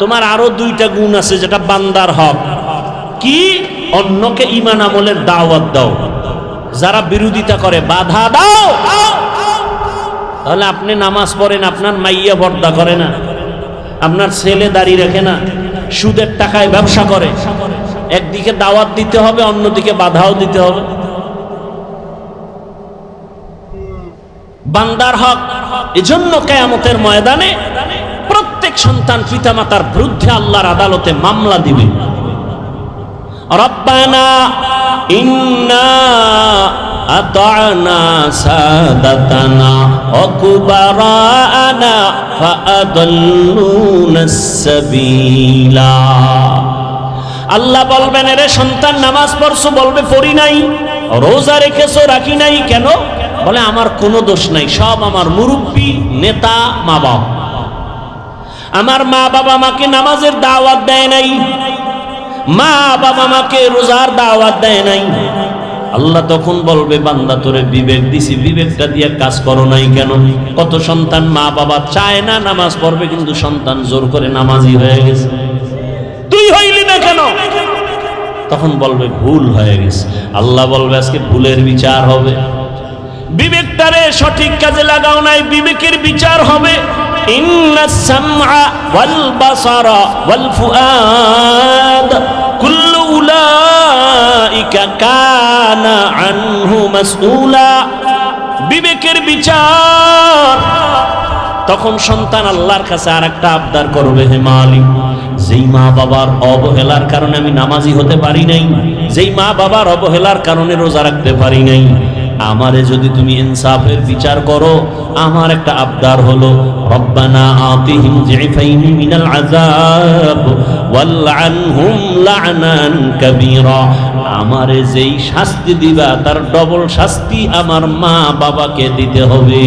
Speaker 1: তোমার আরো 2টা গুণ আছে যেটা বান্দার হক। কি? অন্যকে ঈমান আমলের দাওয়াত দাও, যারা বিরোধিতা করে বাধা দাও। তাহলে আপনি নামাজ পড়েন, আপনার মাইয়া পর্দা করে না, আপনার ছেলে দাড়ি রাখে না, সুদের টাকায় ব্যবসা করে, একদিকে দাওয়াত দিতে হবে, অন্যদিকে বাধাও দিতে হবে। বান্দার হক। এজন্য কিয়ামতের ময়দানে প্রত্যেক সন্তান পিতামাতার বিরুদ্ধে আল্লাহর আদালতে মামলা দিবে। রব্বানা ইন্না আতা'না সাদাতানা ওয়া কুবারানা ফাআদাল্লুনাস সাবিলা। আল্লাহ বলবেন, এরে সন্তান নামাজ পড়ছো? বলবে পড়ি নাই। রোজা রেখেছো? রাখি নাই। কেন? বলে আমার কোনো দোষ নাই, সব আমার মুরব্বী, নেতা, মা বাবা। আমার মা বাবা আমাকে নামাজের দাওয়াত দেয় নাই, মা বাবা আমাকে রোজার দাওয়াত দেয় নাই। আল্লাহ তখন বলবে, বান্দা তোরে বিবেক দিছি, বিবেকটা দিয়ে কাজ করো নাই কেন? কত সন্তান মা বাবা চায় না নামাজ পড়বে, কিন্তু সন্তান জোর করে নামাজি হয়ে গেছে। তুই হইলি না কেন? তখন বলবে ভুল হয়ে গেছে। আল্লাহ বলবে আজকে ভুলের বিচার হবে। বিবেকটারে সঠিক কাজে লাগাও নাই, বিবেকের বিচার হবে। ইন্নাস সামআ ওয়াল বাসারা ওয়াল ফুআদ কুল্লু উলাইকা কানা আনহু মাসউলা। বিবেকের বিচার। তখন সন্তান আল্লাহর কাছে আরেকটা আবদার করবে, হে মালিক, যেই মা বাবার অবহেলার কারণে আমি নামাজি হতে পারি নাই, যেই মা বাবার অবহেলার কারণে রোজা রাখতে পারি নাই, আমারে যদি তুমি ইনসাফের বিচার করো, আমার একটা আবদার হলো, রব্বানা আতিহিম যিফাইনি মিনাল আযাব ওয়ালআনহুম লা'নান কাবীরা। আমারে যেই শাস্তি দিবা তার ডবল শাস্তি আমার মা বাবাকে দিতে হবে।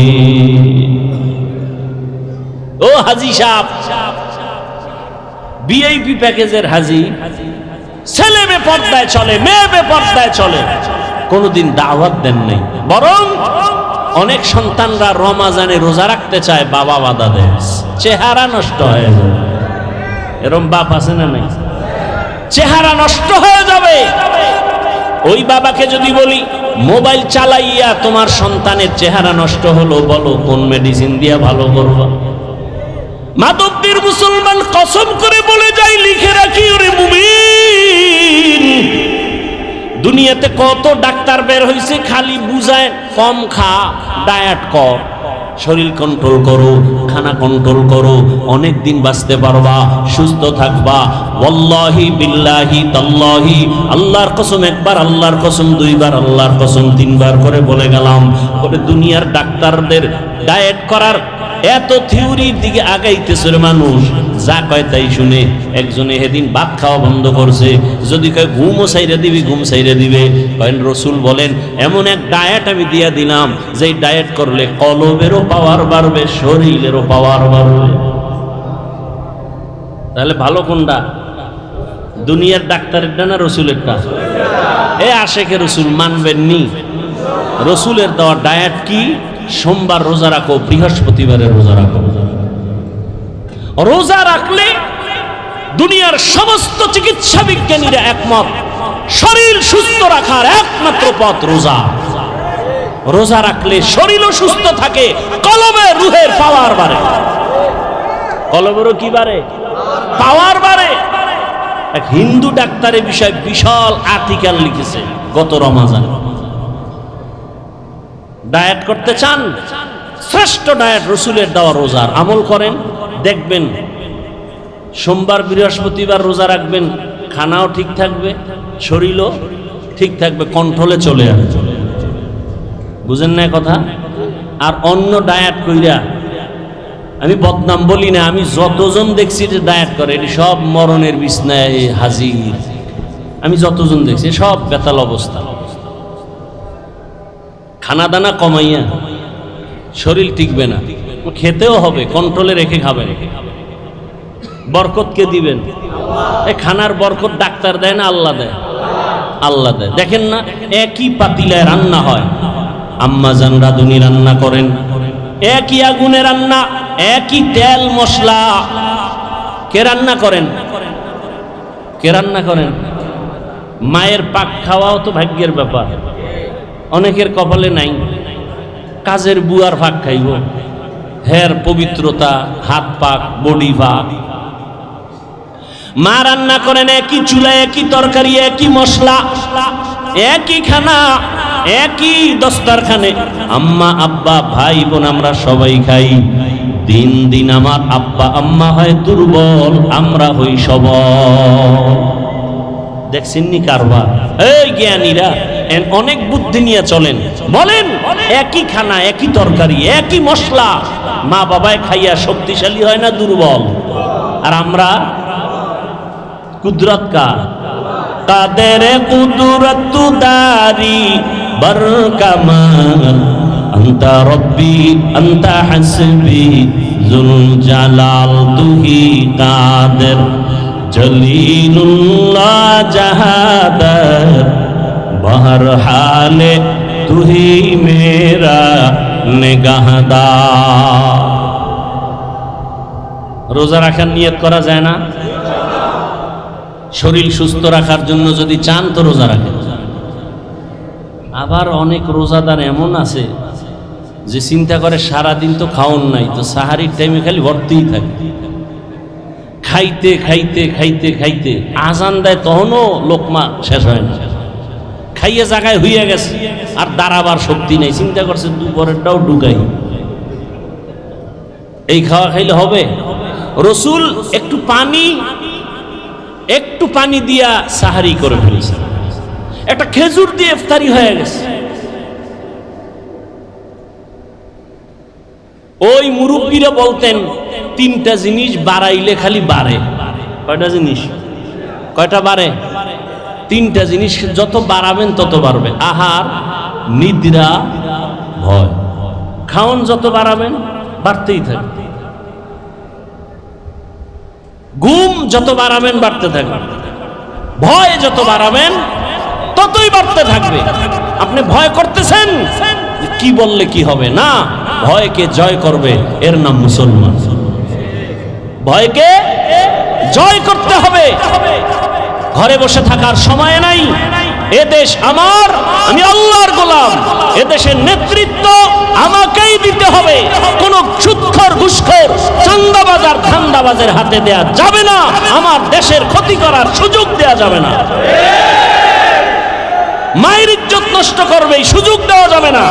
Speaker 1: ও হাজী সাহেব, ভিআইপি প্যাকেজের হাজী, ছেলে বেপরদায় চলে, মেয়ে বেপরদায় চলে, কোনদিন দাওয়াত দেন নাই। বরং অনেক সন্তানরা রমাজানে রোজা রাখতে চায়, বাবা বাধা দেয়, চেহারা নষ্ট হয়ে যাবে। এরকম বাপ আছে না নাই? চেহারা নষ্ট হয়ে যাবে। ওই বাবাকে যদি বলি, মোবাইল চালাইয়া তোমার সন্তানের চেহারা নষ্ট হলো, বলো কোন মেডিসিন দিয়া ভালো করবা? মাদকদের মুসলমান কসম করে বলে যায়, লিখে রাখি, ওরে মুমিন, দুনিয়াতে কত ডাক্তার বের হয়েছে, খালি বুঝায় কম খা, ডায়েট কর, শরীর কন্ট্রোল করো, খানা কন্ট্রোল করো, অনেক দিন বাঁচতে পারবা, সুস্থ থাকবা। ওয়াল্লাহি বিল্লাহি তাল্লাহি, আল্লাহর কসম একবার, আল্লাহর কসম দুইবার, আল্লাহর কসম তিনবার করে বলে গেলাম। বলে দুনিয়ার ডাক্তারদের ডায়েট করার এত থিওরির দিকে আগাইতেছে মানুষ, যা কয় তাই শুনে। একজনে সেদিন ভাত খাওয়া বন্ধ করছে, যদি কয় ঘুমও সাইরে দিবি, ঘুম সাইরে দিবে। কয়েন রসুল বলেন এমন এক ডায়েট আমি দিয়া দিলাম, যে ডায়েট করলে কলবেরও পাওয়ার বাড়বে, শরীরেরও পাওয়ার বাড়বে। তাহলে ভালো কোনটা? দুনিয়ার ডাক্তারেরটা না রসুলেরটা? এ আশেকে রসুল মানবেননি। রসুলের দেওয়া ডায়েট কি? সোমবার রোজা রাখো, বৃহস্পতিবারে রোজা রাখো। রোজা রাখলে দুনিয়ার সমস্ত চিকিৎসা বিজ্ঞানীরা একমত, শরীর সুস্থ রাখার একমাত্র পথ রোজা। রোজা রাখলে শরীরও সুস্থ থাকে, কলবে রুহের পাওয়ার বাড়ে। কলবেরও কি বাড়ে? পাওয়ার বাড়ে। এক হিন্দু ডাক্তারের বিষয়ে বিশাল আর্টিকেল লিখেছে গত রমাজান। ডায়েট করতে চান? শ্রেষ্ঠ ডায়েট রসুলের দেওয়া রোজার আমল করেন, দেখবেন সোমবার বৃহস্পতিবার রোজা রাখবেন, খানাও ঠিক থাকবে, শরীরও ঠিক থাকবে, কন্ট্রোলে চলে আসবে। বুঝেন না কথা? আর অন্য ডায়েট কইরা, আমি বদনাম বলি না, আমি যতজন দেখছি যে ডায়েট করে, এটি সব মরণের বিছনায় হাজির। আমি যতজন দেখছি সব বেতাল অবস্থা। খানা দানা কমাইয়া শরীর টিকবে না, খেতেও হবে, কন্ট্রোলে রেখে খাবেন। বরকত কে দিবেন? এই খানার বরকত ডাক্তার দেয় না আল্লাহ দেয়? আল্লাহ দেয়। দেখেন না, একই পাতিলায় রান্না হয়, আম্মা জান রাঁধুনি রান্না করেন, একই আগুনে রান্না, একই তেল মশলা। কে রান্না করেন? কে রান্না করেন? মায়ের পাক খাওয়াও তো ভাগ্যের ব্যাপার, অনেকের কপালে নাই। কাজের বুয়ার ভাগ খাইব, হের পবিত্রতা, হাত পাক, বডি ভাগ। মা রান্না করেন একই চুলায়, একই তরকারি, একই মশলা, একই খানা, একই দস্তারখানে। আম্মা আব্বা ভাই বোন আমরা সবাই খাই। দিন দিন আমার আব্বা আম্মা হয় দুর্বল, আমরা হই সবল। দেখছেননি কারবার? এই জ্ঞানীরা অনেক বুদ্ধি নিয়ে চলেন। বলেন একই খানা, একই তরকারি, একই মশলা, মা বাবায় খাইয়া শক্তিশালী হয় না দুর্বল? আর আমরা কুদরত কা কাদের কুদরত দারি বরকামাল আনতা রব্বি আনতা হাসবি জুল জালাল তুহি কাদের জলিলুল্লাহ জাহাদার বহর হালে তুহি মেরা নিগাহদার। রোজা রাখার নিয়ত করা যায় না? শরীর সুস্থ রাখার জন্য যদি চান তো রোজা রাখেন। আবার অনেক রোজাদার এমন আছে যে চিন্তা করে সারাদিন তো খাওন নাই, তো সাহারির টাইমে খালি ভর্তিই থাকে, খাইতে খাইতে খাইতে খাইতে আজান দেয় তখনও লোকমা শেষ হয় না, খাইয়ে জায়গায় হইয়া গেছে, আর দাঁড়াবার শক্তি নেই। চিন্তা করছে দুপুরেরটাও ঢুকাই, এই খাওয়া খাইলে হবে? রসুল একটু পানি দিয়া সাহারি করে ফেলেছে, একটা খেজুর দিয়ে ইফতারি হয়ে গেছে। ওই মুরব্বীরা বলতেন তিনটা জিনিস বাড়াইলে খালি বাড়ে। কয়টা জিনিস? কয়টা বাড়ে? তিনটা জিনিস যত বাড়াবেন তত বাড়বে। আহার, নিদ্রা, ভয়। খাওন যত বাড়াবেন বাড়তেই থাকবে। ঘুম যত বাড়াবেন বাড়তে থাকবে। ভয় যত বাড়াবেন ততই বাড়তে থাকবে। আপনি ভয় করতেছেন, কি বললে কি হবে? না, ভয়কে জয় করবে, এর নাম মুসলমান। ভয়কে জয় করতে হবে। ঘরে বসে থাকার সময় নাই। এদেশ আমার, আমি আল্লাহর গোলাম। এদেশের নেতৃত্ব আমাকেই দিতে হবে। কোন সুদখোর, ঘুষখোর, চাঁদাবাজ আর ধান্দাবাজের হাতে দেয়া যাবে না। আমার দেশের ক্ষতি করার সুযোগ দেয়া যাবে না। মায়ের ইজ্জত নষ্ট করবে, সুযোগ দেওয়া যাবে না।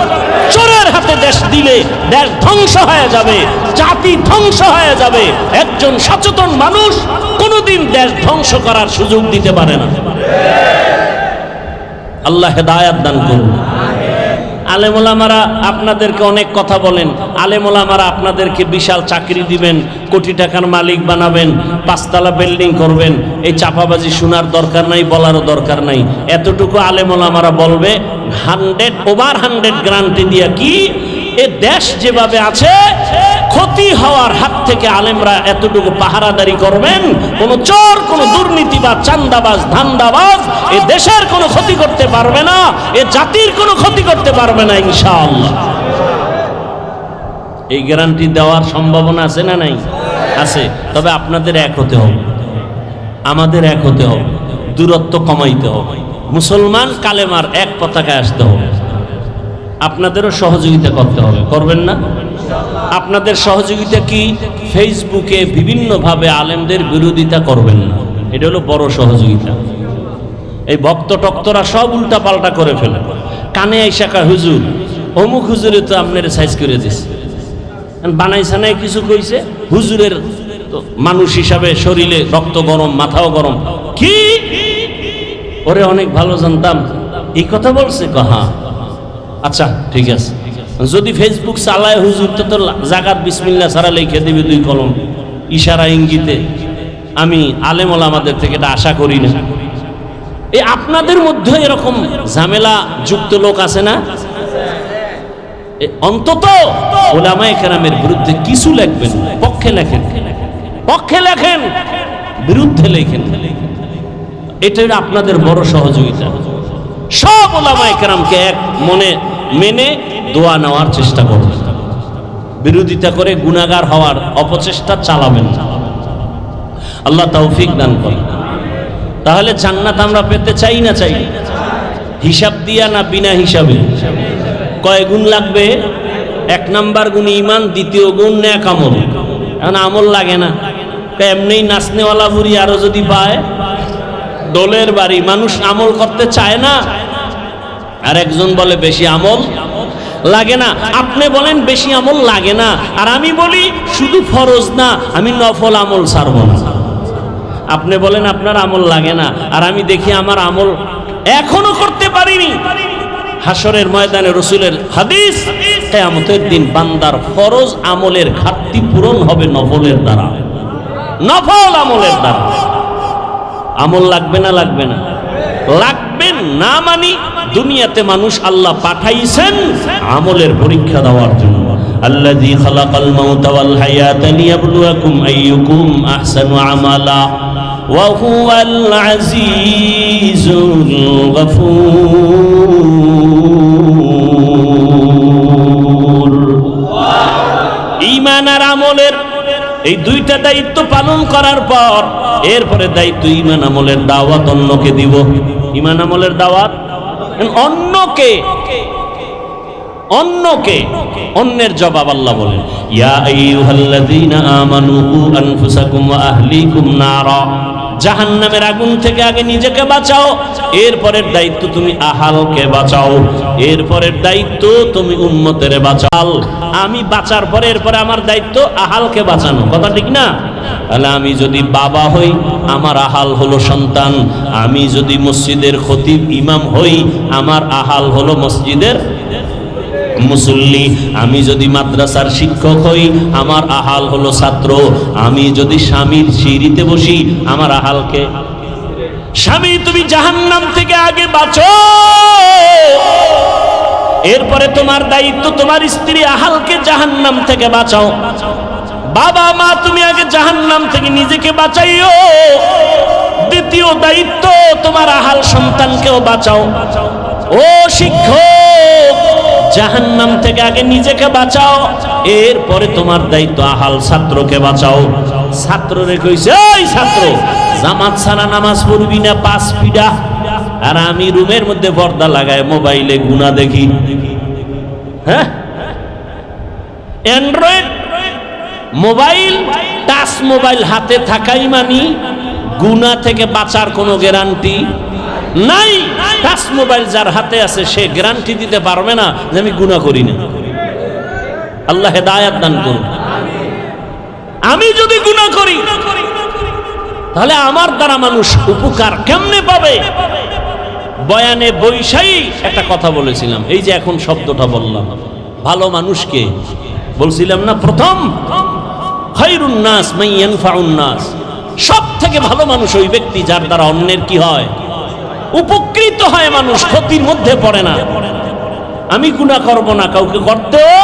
Speaker 1: চোরের হাতে দেশ দিলে দেশ ধ্বংস হয়ে যাবে, জাতি ধ্বংস হয়ে যাবে। একজন সচেতন মানুষ কোনোদিন দেশ ধ্বংস করার সুযোগ দিতে পারে না। আল্লাহ হেদায়াত দান করুন। আলেম ওলামারা আপনাদেরকে অনেক কথা বলেন, আলেম ওলামারা আপনাদেরকে বিশাল চাকরি দিবেন, কোটি টাকার মালিক বানাবেন, 5 তলা বিল্ডিং করবেন। এই চাপাবাজি শোনার দরকার নাই, বলারও দরকার নাই। এতটুকু আলেম ওলামারা বলবে 100% গ্যারান্টি দিয়া কি এ দেশ যেভাবে আছে ক্ষতি হওয়ার হাত থেকে আলেমরা এতটুকু পাহারাদারি করবেন, কোন চোর, কোন দুর্নীতিবাজ, চান্দাবাজ, ধান্দাবাজ এ দেশের কোনো ক্ষতি করতে পারবে না, এ জাতির কোনো ক্ষতি করতে পারবে না ইনশাআল্লাহ। এই গ্যারান্টি দেওয়ার সম্ভাবনা আছে না নাই? আছে। তবে আপনাদের এক হতে হবে, আমাদের এক হতে হবে, দূরত্ব কমাইতে হবে। মুসলমান কালেমার এক পতাকায় আসতে হবে। আপনাদেরও সহযোগিতা করতে হবে, করবেন না? আপনাদের সহযোগিতা কি? ফেসবুকে বিভিন্নভাবে আলেমদের বিরোধিতা করবেন না, এটা হলো বড় সহযোগিতা। এই ভক্ত টক্তরা সব উল্টা পাল্টা করে ফেলে, কানে আইসা কয় হুজুর অমুক হুজুরে তো আপনার সাইজ করে দিছে, বানাইছে নাই কিছু কইছে, হুজুরের মানুষ হিসাবে শরীরে রক্ত গরম, মাথাও গরম। কি ওরে অনেক ভালো জানতাম, এই কথা বলছে? কহা আচ্ছা ঠিক আছে। যদি ফেসবুক চালায় হুজুর তো তোর জাগাত বিসমিল্লাহ ছাড়া লিখে দিবে 2 কলম ইশারা ইঙ্গিতে। আমি আলেম ওলামাদের থেকে এটা আশা করি না। এই আপনাদের মধ্যে এরকম ঝামেলা যুক্ত লোক আছে না? অন্তত ওলামায়ে কেরামের বিরুদ্ধে কিছু লিখবেন, পক্ষে লেখেন, পক্ষে লেখেন, বিরুদ্ধে লেখেন। এটাই আপনাদের বড় সহযোগিতা। সব ওলামায়ে কেরামকে এক মনে মেনে দোয়া নেওয়ার চেষ্টা করবেন, বিরোধিতা করে গুনাহগার হওয়ার অপচেষ্টা চালাবেন না। আল্লাহ তৌফিক দান করেন। তাহলে জান্নাত আমরা পেতে চাই না চাই? হিসাব দিয়া না বিনা হিসাবে? কয় গুণ লাগবে? 1 নাম্বার গুণ ঈমান, 2য় গুণ নেক আমল। এখন আমল লাগে না, এমনি নাচনেওয়ালা বুড়ি আরো যদি পায় দোলের বাড়ি, মানুষ আমল করতে চায় না। আর একজন বলে বেশি আমল লাগে না। আপনি বলেন বেশি আমল লাগে না, আর আমি বলি শুধু ফরজ না, আমি নফল আমল ছাড়ব না। আপনি বলেন আপনার আমল লাগে না, আর আমি দেখি আমার আমল এখনো করতে পারিনি। হাসরের ময়দানে রাসূলের হাদিস, কিয়ামতের দিন বান্দার ফরজ আমলের ঘাটতি পূরণ হবে নফলের দ্বারা, নফল আমলের দ্বারা। আমল লাগবে না? লাগবে না? লাগবেন না। মানি দুনিয়াতে মানুষ আল্লাহ পাঠাইছেন আমলের পরীক্ষা দেওয়ার জন্য। আল্লাযী খালাকাল মাউতা ওয়াল হায়াতা লিয়াবলুয়াকুম আইয়ুকুম আহসানু আমালা ওয়া হুয়াল আজিজুল গফুর। ঈমান আর আমলের এই 2টা দায়িত্ব পালন করার পর এরপরে দায়িত্ব ঈমান আমলের দাওয়াত অন্যকে দিব। ঈমান আমলের দাওয়াত অন্যকে, অন্যের জবাব আল্লাহ বলেন, ইয়া আইয়ুহাল্লাযীনা আমানু কু আনফুসাকুম ওয়া আহলিকুম নারা। জাহান্নামের আগুন থেকে আগে নিজেকে বাঁচাও, এরপরের দায়িত্ব তুমি আহালকে বাঁচাও, এরপরের দায়িত্ব তুমি উম্মতের বাঁচাও। আমি বাঁচার পরে এরপরে আমার দায়িত্ব আহালকে বাঁচানো, কথা ঠিক না? তাহলে আমি যদি বাবা হই আমার আহাল হলো সন্তান, আমি যদি মসজিদের খতিব ইমাম হই আমার আহাল হলো মসজিদের মুসল্লি, আমি যদি মাদ্রাসার শিক্ষক হই আমার আহাল হলো ছাত্র, আমি যদি স্বামীর সিঁড়িতে বসি আমার আহালকে। স্বামী তুমি জাহান্নাম থেকে আগে বাঁচো, এরপরে তোমার দায়িত্ব তোমার স্ত্রী আহালকে জাহান্নাম থেকে বাঁচাও। বাবা মা তুমি আগে জাহান্নাম থেকে নিজেকে বাঁচাইও, দ্বিতীয় দায়িত্ব তোমার আহাল সন্তানকেও বাঁচাও। ও শিক্ষক জাহান্নাম থেকে আগে নিজেকে বাঁচাও, এরপরে তোমার দায়িত্ব আহাল ছাত্রকে বাঁচাও। ছাত্ররে কইছে, এই ছাত্র জামাত ছাড়া নামাজ পড়বি না 5 পিডা, আর আমি রুমের মধ্যে পর্দা লাগায় মোবাইলে গুনাহ দেখি। হ্যাঁ, অ্যান্ড্রয়েড মোবাইল, টাচ মোবাইল হাতে থাকাই মানি গুনাহ থেকে বাঁচার কোনো গ্যারান্টি নাই। টাচ মোবাইল যার হাতে আছে সে গ্যারান্টি দিতে পারবে না যে আমি গুনাহ করি না। আল্লাহ হেদায়েত দান করুন। আমি যদি গুনাহ করি তাহলে আমার দ্বারা মানুষ উপকার কেমনে পাবে? বয়ানে বৈশাই একটা কথা বলেছিলাম, এই যে এখন শব্দটা বললাম, ভালো মানুষকে বলছিলাম না প্রথম, খায়রুন নাস মান ইয়ানফাউন নাস, সব থেকে ভালো মানুষ ওই ব্যক্তি যার দ্বারা অন্যের কি হয়, উপকৃত হয়, মানুষ ক্ষতির মধ্যে পড়ে না। আমি গুনাহ করব না, কাউকে করতেও,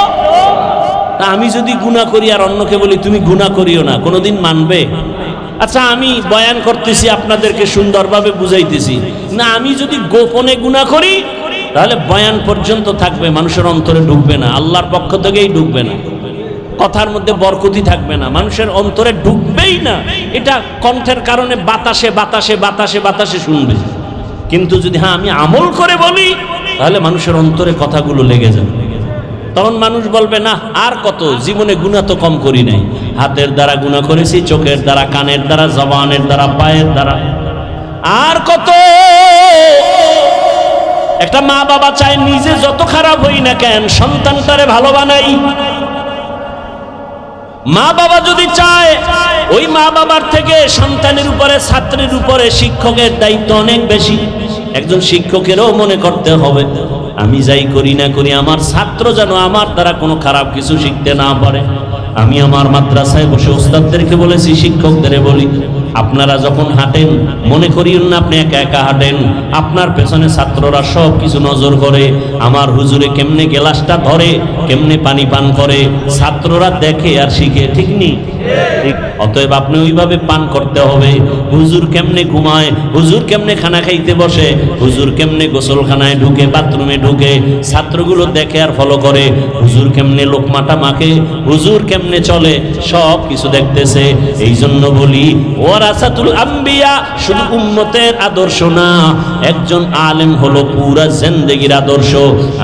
Speaker 1: তা আমি যদি গুনাহ করি আর অন্যকে বলি তুমি গুনাহ করিও না, কোনোদিন মানবে? আচ্ছা আমি বয়ান করতেছি, আপনাদেরকে সুন্দরভাবে বুঝাইতেছি না, আমি যদি গোপনে গুনাহ করি তাহলে বয়ান পর্যন্ত থাকবে, মানুষের অন্তরে ঢুকবে না, আল্লাহর পক্ষ থেকেই ঢুকবে না, কথার মধ্যে বরকতি থাকবে না, মানুষের অন্তরে ঢুকবেই না। এটা কণ্ঠের কারণে বাতাসে বাতাসে বাতাসে বাতাসে শুনবে, কিন্তু যদি হ্যাঁ আমি আমল করে বলি তাহলে মানুষের অন্তরে কথাগুলো লেগে যাবে। তখন মানুষ বলবে না আর কত, জীবনে গুনাহ তো কম করি নাই, হাতের দ্বারা গুনাহ করেছি, চোখের দ্বারা, কানের দ্বারা, জবানের দ্বারা, পায়ের দ্বারা, আর কত। একটা মা বাবা চায় নিজে যত খারাপ হই না কেন সন্তানটারে ভালো বানাই। মা বাবা যদি চায়, ওই মা বাবার থেকে সন্তানের উপরে, ছাত্রের উপরে শিক্ষকের দায়িত্ব অনেক বেশি। একজন শিক্ষকেরও মনে করতে হবে আমি যাই করি না করি আমার ছাত্র যেন আমার দ্বারা কোনো খারাপ কিছু শিখতে না পারে। আমি আমার মাদ্রাসায় বসে উস্তাদদেরকে বলেছি, শিক্ষকদের বলি, আপনারা যখন হাঁটেন মনে করিয়েন না আপনি একা একা হাঁটেন, আপনার পেছনে ছাত্ররা সব কিছু নজর করে, আমার হুজুরে কেমনে গ্লাসটা ধরে, কেমনে পানি পান করে, ছাত্ররা দেখে আর শিখে, ঠিক নেই? অতএব আপনি ওইভাবে পান করতে হবে। হুজুর কেমনে ঘুমায়, হুজুর কেমনে খানা খাইতে বসে, হুজুর কেমনে গোসলখানায় ঢুকে, বাথরুমে ঢুকে, ছাত্রগুলো দেখে আর ফলো করে। হুজুর কেমনে লোকমাটা মাখে, হুজুর কেমনে চলে, সব কিছু দেখতেছে। এই জন্য বলি ওয়ারাসাতুল আম্বিয়া শুধু উম্মতের আদর্শ না, একজন আলেম হলো পুরা জিন্দেগির আদর্শ।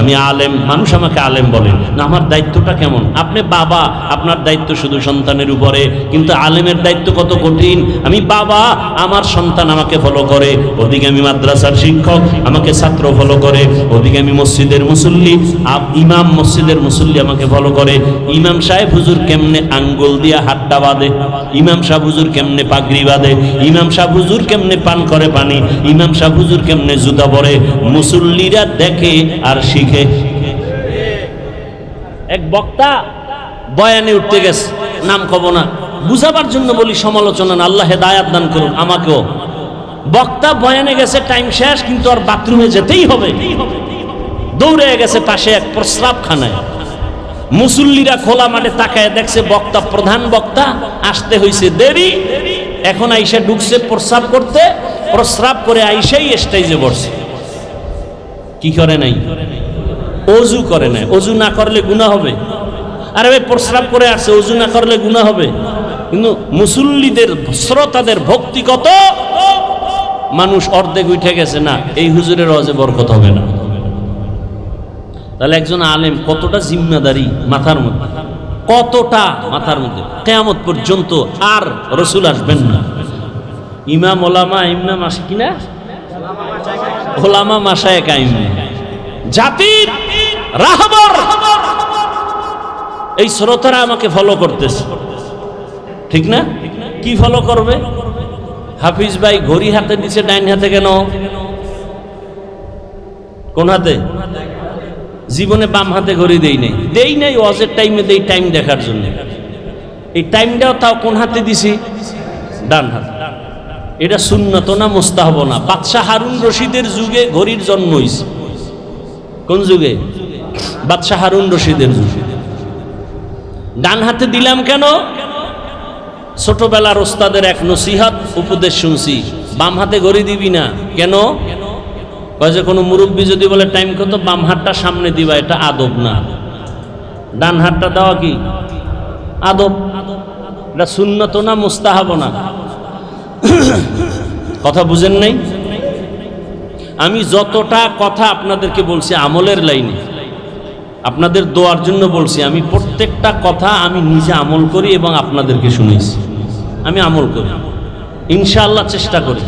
Speaker 1: আমি আলেম, মানুষ আমাকে আলেম বলে না, আমার দায়িত্বটা কেমন? আপনি বাবা, আপনার দায়িত্ব শুধু সন্তানের উপরে, কিন্তু আলেমের দায়িত্ব কত কঠিন। আমি বাবা, আমার সন্তান আমাকে ফলো করে, ওদিকে আমি মাদ্রাসার শিক্ষক, আমাকে ছাত্র ফলো করে, ওদিকে আমি মসজিদের মুসল্লি, ইমাম মসজিদের মুসল্লি আমাকে ফলো করে। ইমাম সাহেব হুজুর কেমনে আঙ্গুল দিয়া হাতটা বাঁধে, ইমাম সাহেব হুজুর কেমনে পাগড়ি বাঁধে, ইমাম সাহেব হুজুর কেমনে পান করে পানি, ইমাম সাহেব হুজুর কেমনে জুতা পরে, মুসল্লিরা দেখে আর শিখে। এক বক্তা বয়ানে উঠতে গেছে, নাম কব না, বুঝাবার জন্য বলি, সমালোচনা না, আল্লাহ হেদায়াত দান করুন আমাকেও। বক্তা বয়ানে গেছে, টাইম শেষ, কিন্তু আর বাথরুমে যেতেই হবে, দৌড়ে গেছে পাশে এক প্রস্রাবখানায়। মুসল্লিরা খোলা মাঠে তাকায় দেখছে বক্তা, প্রধান বক্তা আসতে হয়েছে দেরি, এখন আইসা ঢুকছে প্রস্রাব করতে, প্রস্রাব করে আইসাই স্টেজে বসছে। কি করে নাই? অজু করে নাই। অজু না করলে গুনাহ হবে। আরে ভাই প্রস্রাব করে আসছে, অজু না করলে গুনাহ হবে? কিন্তু মুসল্লিদের, শ্রোতাদের ভক্তি কত, মানুষ অর্ধেক উঠে গেছে, না এই হুজুরের ওয়াজে বরকত হবে না। তাহলে একজন আলেম কতটা জিম্মাদারি মাথার মধ্যে, কতটা মাথার মধ্যে। কিয়ামত পর্যন্ত আর রাসূল আসবেন না। ইমাম ওলামা, ইমাম আসে কিনা, ওলামা মাশায়েখ আইম্মা, জাতির রাহবর, এই শ্রোতারা আমাকে ফলো করতেছে, ঠিক না? কি ফলো করবে? হাফিজ ভাই ঘড়ি হাতে দিছে, ডাইন হাতে কেন? কোন হাতে? জীবনে বাম হাতে ঘড়ি দেই নাই, ওয়াজের টাইমে দেই, টাইম দেখার জন্য। এই টাইমটাও তাও কোন হাতে দিছি? ডান হাতে। এটা সুন্নত না মুস্তাহাব না? বাদশাহ হারুন রশিদের যুগে ঘড়ির জন্ম হইছে। কোন যুগে? বাদশাহ হারুন রশিদের যুগে। ডান হাতে দিলাম কেন? ছোটবেলার ওস্তাদের এক নসিহত উপদেশ শুনছি, বাম হাতে ঘড়ি দিবি না। কেন? যে কোনো মুরব্বী যদি বলে টাইম কত, বাম হাতটা সামনে দিবা, এটা আদব না। ডান হাতটা দেওয়া কি আদব? এটা সুন্নত না মুস্তাহাব না? কথা বুঝেন নাই? আমি যতটা কথা আপনাদেরকে বলছি আমলের লাইনে, আপনাদের দোয়ার জন্য বলছি, আমি প্রত্যেকটা কথা আমি নিজে আমল করি এবং আপনাদেরকে শুনেছি। আমি আমল করি, ইনশাআল্লাহ চেষ্টা করি।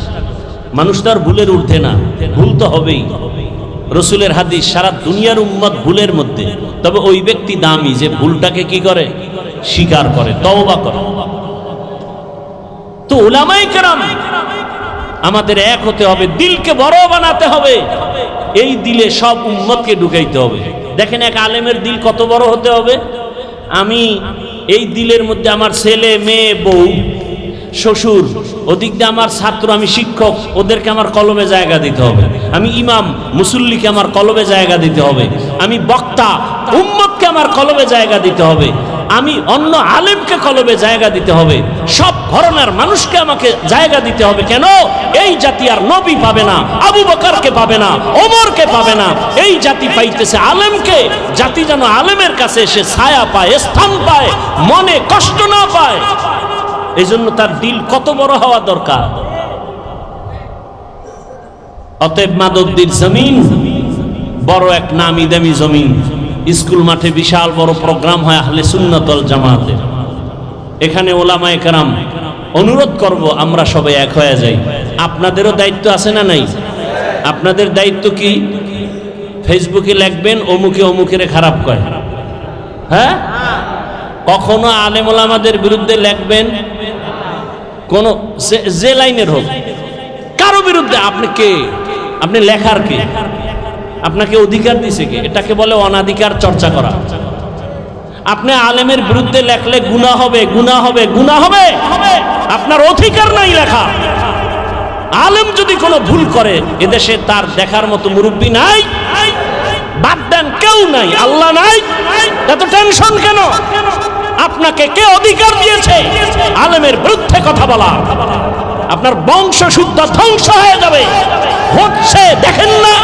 Speaker 1: মানুষ তো আর ভুলের ঊর্ধ্বে না, ভুল তো হবেই। রসুলের হাদিস, সারা দুনিয়ার উম্মত ভুলের মধ্যে, তবে ওই ব্যক্তি দামি যে ভুলটাকে কি করে, স্বীকার করে, তওবা করে। তো উলামায়ে কেরাম আমাদের এক হতে হবে, দিলকে বড় বানাতে হবে, এই দিলে সব উম্মতকে ঢুকাইতে হবে। দেখেন এক আলেমের দিল কত বড় হতে হবে। আমি এই দিলের মধ্যে আমার ছেলে মেয়ে বউ শ্বশুর, ওদিক দিয়ে আমার ছাত্র, আমি শিক্ষক, ওদেরকে আমার কলমে জায়গা দিতে হবে। আমি ইমাম মুসল্লিকে আমার কলমে জায়গা দিতে হবে। আমি বক্তা উম্মতকে আমার কলমে জায়গা দিতে হবে। আমি অন্য আলেমকে কলমে জায়গা দিতে হবে। সব ধরনের মানুষকে আমাকে জায়গা দিতে হবে। কেন? এই জাতি আর নবী পাবে না, আবু বকরকে পাবে না, ওমরকে পাবে না। এই জাতি পাইতেছে আলেমকে। জাতি যেন আলেমের কাছে এসে ছায়া পায়, স্থান পায়, মনে কষ্ট না পায়। এই জন্য তার দিল কত বড় হওয়া দরকার। অতএব মাদবদীর জমিন বড় এক নামি দামি জমিন। স্কুল মাঠে বিশাল বড় প্রোগ্রাম হয় আহলে সুন্নাত ওয়াল জামাতের। এখানে ওলামায়ে কেরাম অনুরোধ করব, আমরা সবাই এক হয়ে যাই। আপনাদেরও দায়িত্ব আছে না নাই? আপনাদের দায়িত্ব কি? ফেসবুকে লিখবেন অমুকে অমুকের খারাপ করে, হ্যাঁ? কখনো আলেম ওলামাদের বিরুদ্ধে লিখবেন, কোন যে লাইনের হোক, কারো বিরুদ্ধে। আপনি কে? আপনি লেখার কে? আপনাকে অধিকার দিছে কে? এটাকে বলে অনাধিকার চর্চা করা। আপনি আলেমের বিরুদ্ধে লেখলে গুনাহ হবে, গুনাহ হবে, গুনাহ হবে। আপনার অধিকার নাই লেখা। আলেম যদি কোনো ভুল করে, এদেশে তার দেখার মতো মুরব্বী নাই, বাদ দেন, কেউ নাই, আল্লাহ নাই, এত টেনশন কেন? আপনাকে কে অধিকার দিয়েছে আলেমের বিরুদ্ধে কথা বলা? আপনার বংশ শুদ্ধ ধ্বংস হয়ে যাবে। হচ্ছে, দেখেন না?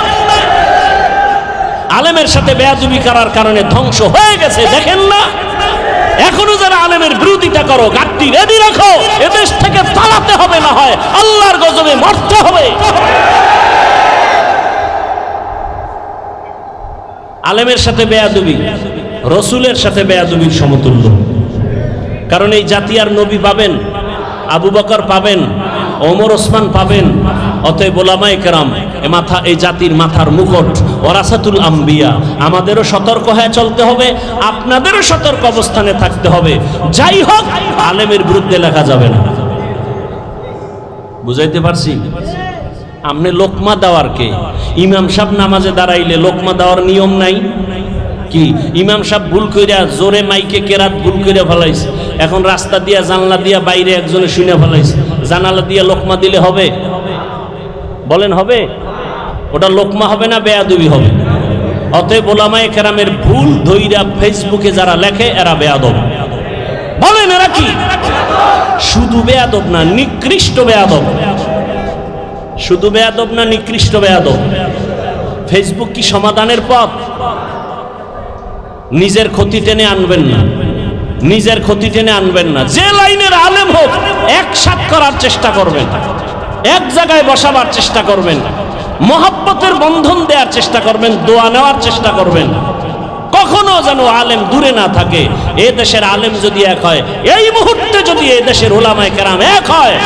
Speaker 1: আলেমের সাথে বেয়াদবি করার কারণে ধ্বংস হয়ে গেছে, দেখেন না? এখনো যারা আলেমের বিরোধিতা করো, গাড়ি রেডি রাখো, এদেশ থেকে পালাতে হবে, না হয় আল্লাহর গজবে মরতে হবে। আলেমের সাথে বেয়াদবি রসুলের সাথে বেয়াদবির সমতুল্য। কারণ এই জাতি আর নবী পাবেন, আবু বকর পাবেন, ওমর ওসমান পাবেন। অতএব ওলামায়ে কেরাম এই জাতির মাথার মুকুট, ওয়ারাসাতুল আম্বিয়া। আমাদেরও সতর্ক হয়ে চলতে হবে, আপনাদেরও সতর্ক অবস্থানে থাকতে হবে। যাই হোক, আলেমের বিরুদ্ধে লেখা যাবে না। বুঝাইতে পারছি? আপনি লোকমা দেওয়ার কে? ইমাম সাহেব নামাজে দাঁড়াইলে লোকমা দেওয়ার নিয়ম নাই কি? ইমাম সাহেব ভুল কইরা জোরে মাইকে কেরাত ভুল কইরা ফেলাইছে, এখন রাস্তা দিয়া জানলা দিয়া বাইরে একজনে শুনে ফেলাইছে, জানালা দিয়া লোকমা দিলে হবে? বলেন হবে? ওটা লোকমা হবে না, বেয়াদবি হবে। অতএব ওলামায়ে কেরামের ভুল ধইরা ফেসবুকে যারা লেখে, এরা বেয়াদব। বলেন এরা কি? শুধু বেয়াদব না, নিকৃষ্ট বেয়াদব। শুধু বেয়াদব না, নিকৃষ্ট বেয়াদব। ফেসবুক কি সমাধানের পথ? নিজের ক্ষতি টেনে আনবেন না, নিজের ক্ষতি টেনে আনবেন না। যে লাইনের আলেম হোক, একসাথ করার চেষ্টা করবেন, এক জায়গায় বসাবার চেষ্টা করবেন, মহব্বতের বন্ধন দেওয়ার চেষ্টা করবেন, দোয়া নেওয়ার চেষ্টা করবেন। কখনো যেন আলেম দূরে না থাকে। এ দেশের আলেম যদি এক হয়, এই মুহূর্তে যদি এ দেশের ওলামায়ে কেরাম এক হয়,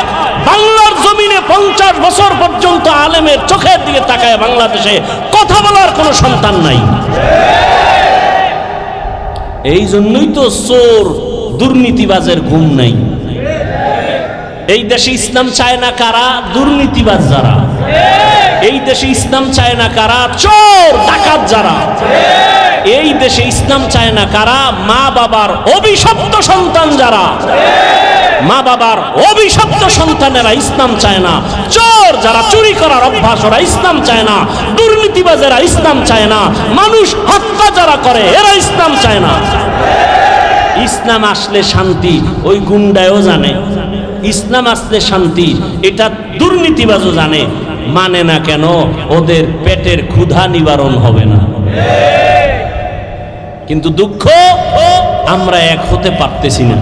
Speaker 1: বাংলার জমিনে 50 বছর পর্যন্ত আলেমের চোখের দিকে তাকায় বাংলাদেশে কথা বলার কোনো সন্তান নাই। এই জন্যই তো চোর দুর্নীতিবাজের ঘুম নাই। এই দেশে ইসলাম চায় না কারা? দুর্নীতিবাজ যারা। এই দেশে ইসলাম চায় না কারা? চোর ডাকাত যারা। এই দেশে ইসলাম চায় না কারা? মা বাবার অভিশপ্ত সন্তান যারা। মা বাবার অভিশপ্ত সন্তানেরা ইসলাম চায় না। চোর যারা, চুরি করার অভ্যাস, ওরা ইসলাম চায় না। দুর্নীতিবাজেরা ইসলাম চায় না। মানুষ হত্যা যারা করে, এরা ইসলাম চায় না। ইসলাম আসলে শান্তি, ওই গুন্ডায়ও জানে। ইসলাম আসলে শান্তি, এটা দুর্নীতিবাজও জানে। মানে না কেন? ওদের পেটের ক্ষুধা নিবারণ হবে না। কিন্তু দুঃখ, আমরা এক হতে পারতেছি না।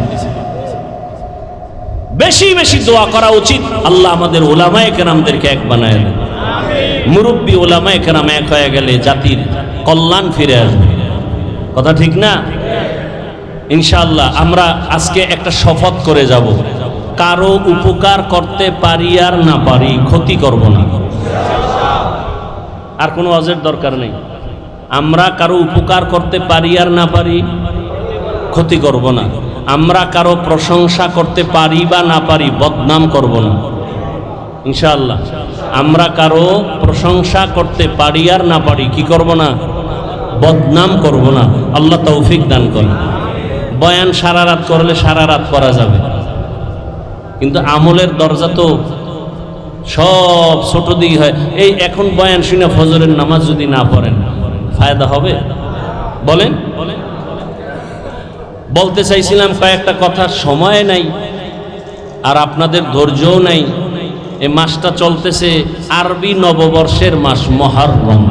Speaker 1: বেশি বেশি দোয়া করা উচিত, আল্লাহ আমাদের ওলামায়ে কেরামদেরকে এক বানায় দেন। মুরব্বী ওলামায়ে কেরাম এক হয়ে গেলে জাতির কল্যাণ ফিরে আসবে। কথা ঠিক না? ইনশাআল্লাহ আমরা আজকে একটা শপথ করে যাব, কারো উপকার করতে পারি আর না পারি, ক্ষতি করব না। আর কোনো ওয়াজের দরকার নেই। আমরা কারো উপকার করতে পারি আর না পারি, ক্ষতি করব না। আমরা কারো প্রশংসা করতে পারি বা না পারি, বদনাম করব না ইনশাআল্লাহ। আমরা কারো প্রশংসা করতে পারি আর না পারি, কি করব না, বদনাম করব না। আল্লাহ তৌফিক দান করেন। বয়ান সারা রাত করলে সারা রাত করা যাবে, কিন্তু আমলের দরজা তো সব ছোট দিকে হয়। এই এখন বয়ান শুনে ফজরের নামাজ যদি না পড়েন ফায়দা হবে? বলেন। বলতে চাইছিলাম কয়েকটা কথা, সময় নাই আর আপনাদের ধৈর্যও নাই। এই মাসটা চলতেছে আরবি নববর্ষের মাস মুহররম।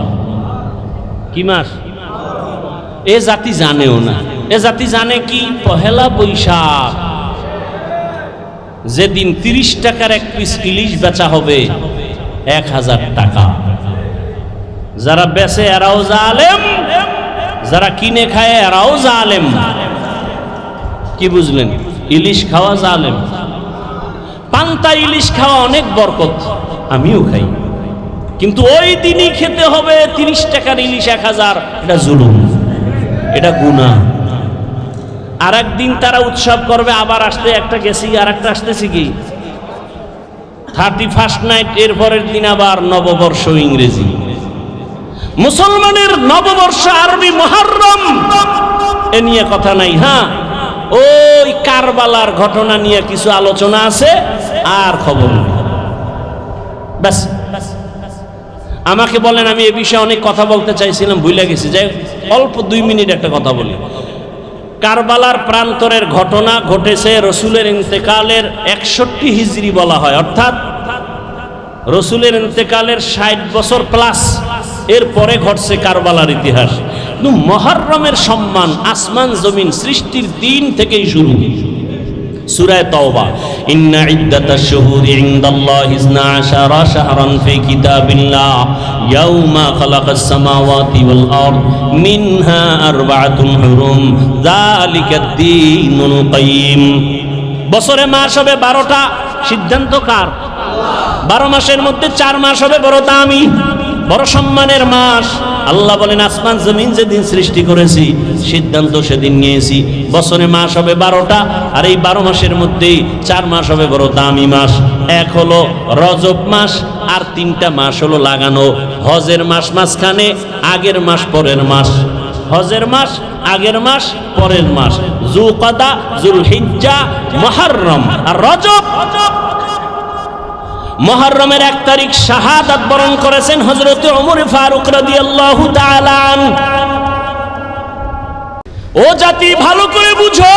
Speaker 1: কি মাস? এ জাতি জানেও না। এ জাতি জানে কি? পহেলা বৈশাখ, যেদিন 30 টাকার এক পিস ইলিশ বেচা হবে 1000 টাকা। যারা বেচে এরাও জালেম, যারা কিনে খায় এরাও জালেম। কি বুঝলেন? ইলিশ খাওয়া জালেম। পান্তা ইলিশ খাওয়া অনেক বরকত, আমিও খাই, কিন্তু ওই দিনই খেতে হবে 30 টাকার ইলিশ 1000। এটা জুলুম, এটা গুনাহ। আর একদিন তারা উৎসব করবে, আবার আসতে একটা গেছি আর একটা আসতেছি কি 31st নাইট, এর পরের দিন আবার নববর্ষ ইংরেজি। মুসলমানের নববর্ষ আরবি মুহররম, এ নিয়ে কথা নাই। হ্যাঁ, ওই কারবালার ঘটনা নিয়ে কিছু আলোচনা আছে, আর খবর নেই। ব্যাস, আমাকে বলেন, আমি এ বিষয়ে অনেক কথা বলতে চাইছিলাম, ভুলে গেছি। যাই অল্প 2 মিনিট একটা কথা বলি। কারবালার প্রান্তরের ঘটনা ঘটেছে রসুলের ইন্তেকালের 61 হিজরি বলা হয়, অর্থাৎ রসুলের ইন্তেকালের 60 বছর প্লাস এরপরে ঘটছে কারবালার ইতিহাস। কিন্তু মুহররমের সম্মান আসমান জমিন সৃষ্টির দিন থেকেই শুরু। সূরা তাওবা, ইন্না ইদ্দাতাশ শুহুরি ইনদাল্লাহি 12 শাহরান ফি কিতাবিল্লাহ ইয়াউমা খালাকাস সামাওয়াতি ওয়াল আরদ মিনহা আরবাআতুন হুরুম যালিকাদ দীনুল কাইয়্যিম। বছরে মাস হবে 12টা, সিদ্ধান্ত কার? 12 মাসের মধ্যে 4 মাস হবে বড় দামি, বড় সম্মানের মাস। আল্লাহ বলেন, আসমান জমিন যেদিন সৃষ্টি করেছি সিদ্ধান্ত সেদিন নিয়েছি, বছরে মাস হবে 12টা, আর এই 12 মাসের মধ্যে 4 মাস হবে বড় দামি মাস। এক হলো রজব মাস, আর 3টা মাস হলো লাগানো। হজের মাস মাঝখানে, আগের মাস পরের মাস। হজের মাস আগের মাস পরের মাস, যুলকাদা, যুলহিজ্জা, মুহররম আর রজব। মুহররমের 1 তারিখ শাহাদাত বরণ করেছেন হযরত ওমর ফারুক রাদিয়াল্লাহু তাআলা আনহু। ও জাতি, ভালো করে বুঝো,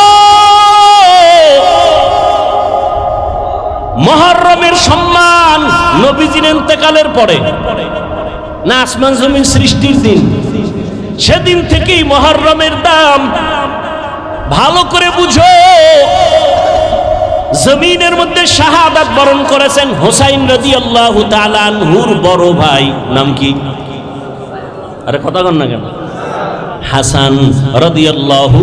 Speaker 1: মুহররমের সম্মান নবীজির ইন্তেকালের পরে না, আসমান জমিন সৃষ্টির দিন, সেদিন থেকেই মুহররমের দাম। ভালো করে বুঝো, জমিনের মধ্যে শাহাদাত বরণ করেছেন হুসাইন রাদিয়াল্লাহু তাআলা আনহুর বড় ভাই। নাম কি? আরে কথা বল না কেন? হাসান রাদিয়াল্লাহু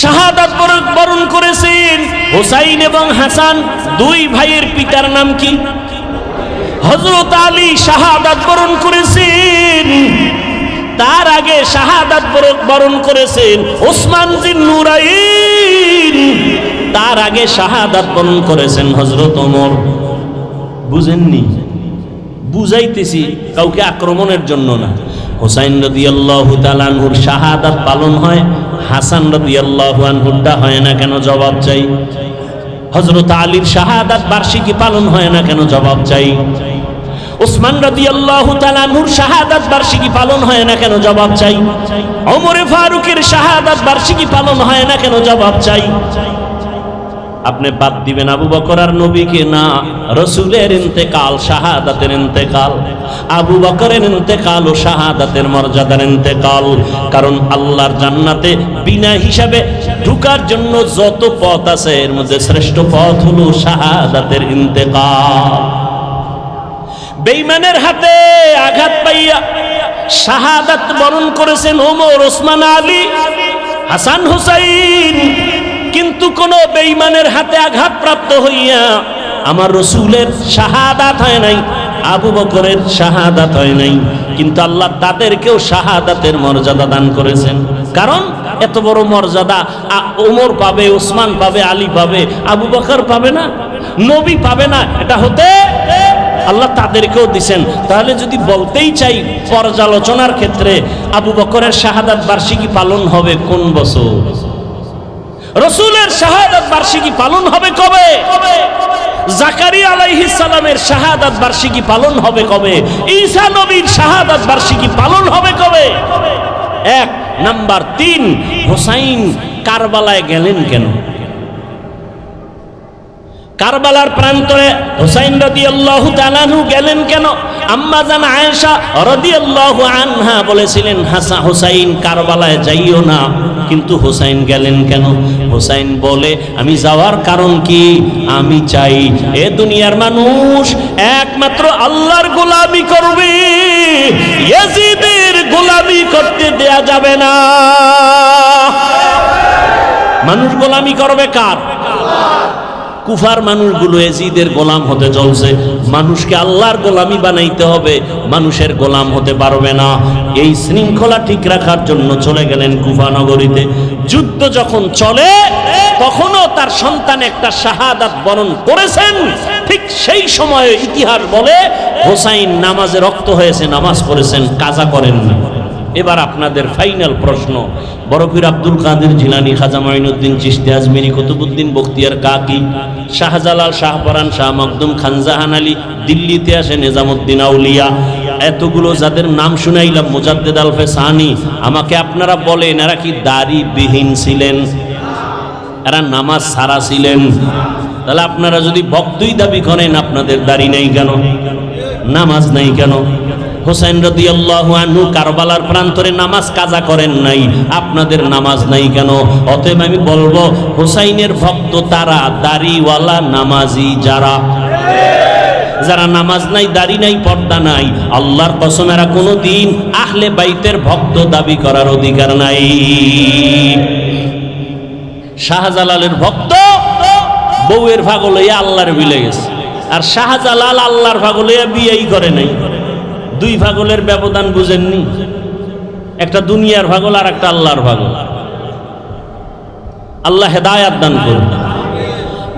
Speaker 1: শাহাদাত বরণ করেছেন। হুসাইন এবং হাসান 2 ভাইয়ের পিতার নাম কি? হযরত আলী শাহাদাত বরণ করেছেন। তার আগে শাহাদাত বরণ করেছেন ওসমান জিন নুরাইন। তার আগে শাহাদাত বরণ করেছেন হযরত ওমর। বুঝেননি? বুঝাইতেছি, কাউকে আক্রমণের জন্য না। হুসাইন রাদিয়াল্লাহু তাআলা আনহুর শাহাদাত পালন হয়, হাসান রাদিয়াল্লাহু আনহুরটা হয় না কেন? জবাব চাই। হযরত আলীর শাহাদাত বার্ষিকী পালন হয় না কেন? জবাব চাই। ওসমান রাদিয়াল্লাহু তাআলা আনহুর শাহাদাত বার্ষিকী পালন হয় না কেন? জবাব চাই। ওমর ফারুকের শাহাদাত বার্ষিকী পালন হয় না কেন? জবাব চাই। আপনি বাদ দিবেন আবু বকর আর নবীকে? না, রাসূলের ইন্তেকাল শাহাদাতের ইন্তেকাল, আবু বকরের ইন্তেকাল ও শাহাদাতের মর্যাদার ইন্তেকাল। কারণ আল্লাহর জান্নাতে বিনা হিসাবে ঢোকার জন্য যত পথ আছে, এর মধ্যে শ্রেষ্ঠ পথ হলো শাহাদাতের ইন্তেকাল। বেঈমানের হাতে আঘাত পাইয়া শাহাদাত বরণ করেছেন ওমর, ওসমান, আলী, হাসান, হুসাইন। কিন্তু কোন বেঈমানের হাতে আঘাত প্রাপ্ত হইয়া আমার রাসূলের শাহাদাত হয় নাই, আবু বকরের শাহাদাত হয় নাই, কিন্তু আল্লাহ তাদেরকেও শাহাদাতের মর্যাদা দান করেছেন। কারণ এত বড় মর্যাদা ওমর পাবে, ওসমান পাবে, আলী পাবে, আবু বকর পাবে না, নবী পাবে না, এটা হতে আল্লাহ তাদেরকেও দিছেন। তাহলে যদি বলতেই চাই পর্যালোচনার ক্ষেত্রে, আবু বকরের শাহাদাত বার্ষিকী পালন হবে কোন বছর? রাসূলের শাহাদাত বার্ষিকী পালন হবে কবে? জাকারিয়া আলাইহিস সালামের শাহাদাত বার্ষিকী পালন হবে কবে? ঈসা নবীর শাহাদাত বার্ষিকী পালন হবে কবে? এক নাম্বার। 3, হুসাইন কারবালায় গেলেন কেন? কারবালার প্রান্তরে হুসাইন রাদিয়াল্লাহু তাআলা আনহু গেলেন কেন? আম্মা জান আয়েশা রাদিয়াল্লাহু আনহা বলেছিলেন, হুসাইন কারবালায় যাইও না, কিন্তু হুসাইন গেলেন কেন? হুসাইন বলে, আমি যাওয়ার কারণ কি? আমি চাই এ দুনিয়ার মানুষ একমাত্র আল্লাহর গোলামি করবে, ইয়াজিদের গোলামি করতে দেয়া যাবে না। মানুষ গোলামি করবে কার? কুফার মানুষগুলো ইয়াজিদের গোলাম হতে চলছে। মানুষকে আল্লাহর গোলামি বানাইতে হবে, মানুষের গোলাম হতে পারবে না। এই শৃঙ্খলা ঠিক রাখার জন্য চলে গেলেন কুফা নগরীতে। যুদ্ধ যখন চলে তখনও তার সন্তান একটা শাহাদাত বরণ করেছেন। ঠিক সেই সময়ে ইতিহাস বলে হুসাইন নামাজে রক্ত হয়েছে, নামাজ পড়েছেন, কাজা করেননি। এবার আপনাদের ফাইনাল প্রশ্ন, বরফির আব্দুল কাদের জিলানী, খাজা মাইনুদ্দিন চিশতি আজমিরি, কুতুবউদ্দিন বখতিয়ার কাকি, শাহজালাল, শাহপরান, শাহ মখদুম, খানজাহান আলী, দিল্লিতে আসে নিজামুদ্দিন আউলিয়া, এতগুলো যাদের নাম শুনাইলাম, মুজাদ্দেদ আলফে সানি, আমাকে আপনারা বলেন এরা কি দাড়ি বিহীন ছিলেন? এরা নামাজ ছাড়া ছিলেন? তাহলে আপনারা যদি ভক্তই দাবি করেন, আপনাদের দাড়ি নেই কেন? নামাজ নেই কেন? হুসাইন রাদিয়াল্লাহু আনহু কারবালার প্রান্তরে নামাজ কাজা করেন নাই, আপনাদের নামাজ নাই কেন? অতএব আমি বলবো হুসাইনের ভক্ত তারা, দাড়িওয়ালা নামাজি যারা, যারা নামাজ নাই, দাড়ি নাই, পর্দা নাই, আল্লাহর কসম এরা কোনোদিন আহলে বাইতের ভক্ত দাবি করার অধিকার নাই। শাহজালালের ভক্ত বউয়ের ভাগ লইয়া আল্লাহর বিলে গেছে, আর শাহজালাল আল্লাহর ভাগ লইয়া বিয়েই করে নাই। দুই ভাগলের ব্যবধান বুঝেননি? একটা দুনিয়ার ভাগল আর একটা আল্লাহর ভাগল। আল্লাহ হেদায়াত দান করুন।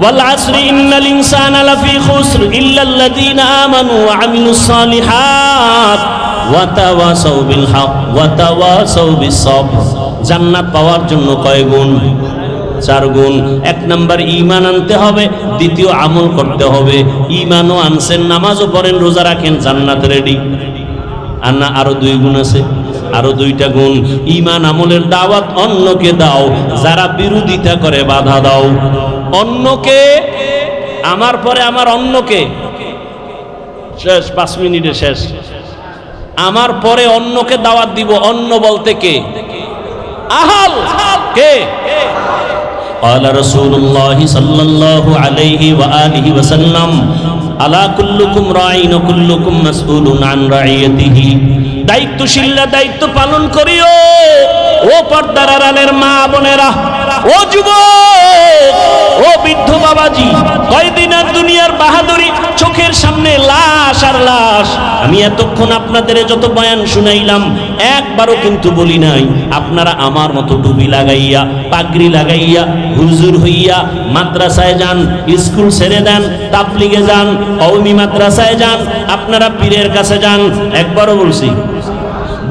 Speaker 1: ওয়াল আসরি ইন্নাল ইনসানা লাফি খুসর ইল্লাল্লাযীনা আমানু ওয়া আমিলুস সালিহাত ওয়া তাওয়াসাউ বিল হক ওয়া তাওয়াসাউ বিস সবর। জান্নাত পাওয়ার জন্য কয় গুণ? 4 গুণ। 1 নাম্বার ঈমান আনতে হবে, দ্বিতীয় আমল করতে হবে। ঈমানও আনছেন, নামাজও পড়েন, রোজা রাখেন, জান্নাত রেডি। আর না আরো 2 গুণ আছে, আরো 2টা গুণ। ঈমান আমলের দাওয়াত অন্যকে দাও, যারা বিরোধিতা করে বাধা দাও। অন্যকে, আমার পরে আমার অন্যকে, শেষ 5 মিনিটে শেষ। আমার পরে অন্যকে দাওয়াত দিব। অন্য বলতে কে? আহাল। কে? قال رسول الله صلى الله عليه وآله وسلم ألا كلكم راع وكلكم مسؤول عن رعيته। দায়িত্বশীলরা দায়িত্ব পালন করিও। ও পর্দার আড়ালের মা বোনেরা, ও যুবক, ও বৃদ্ধ বাবাজি, কয়দিন আর দুনিয়ার বাহাদুরি, চোখের সামনে লাশ আর লাশ। আমি এতক্ষণ আপনাদের যত বয়ান শুনাইলাম, একবারও কিন্তু বলি নাই আপনারা আমার মতো টুপি লাগাইয়া, পাগড়ি লাগাইয়া, হুজুর হইয়া মাদ্রাসায় যান, স্কুল ছেড়ে দেন, তাবলিগে যান, কওমি মাদ্রাসায় যান, আপনারা পীরের কাছে যান। একবারও বলছি?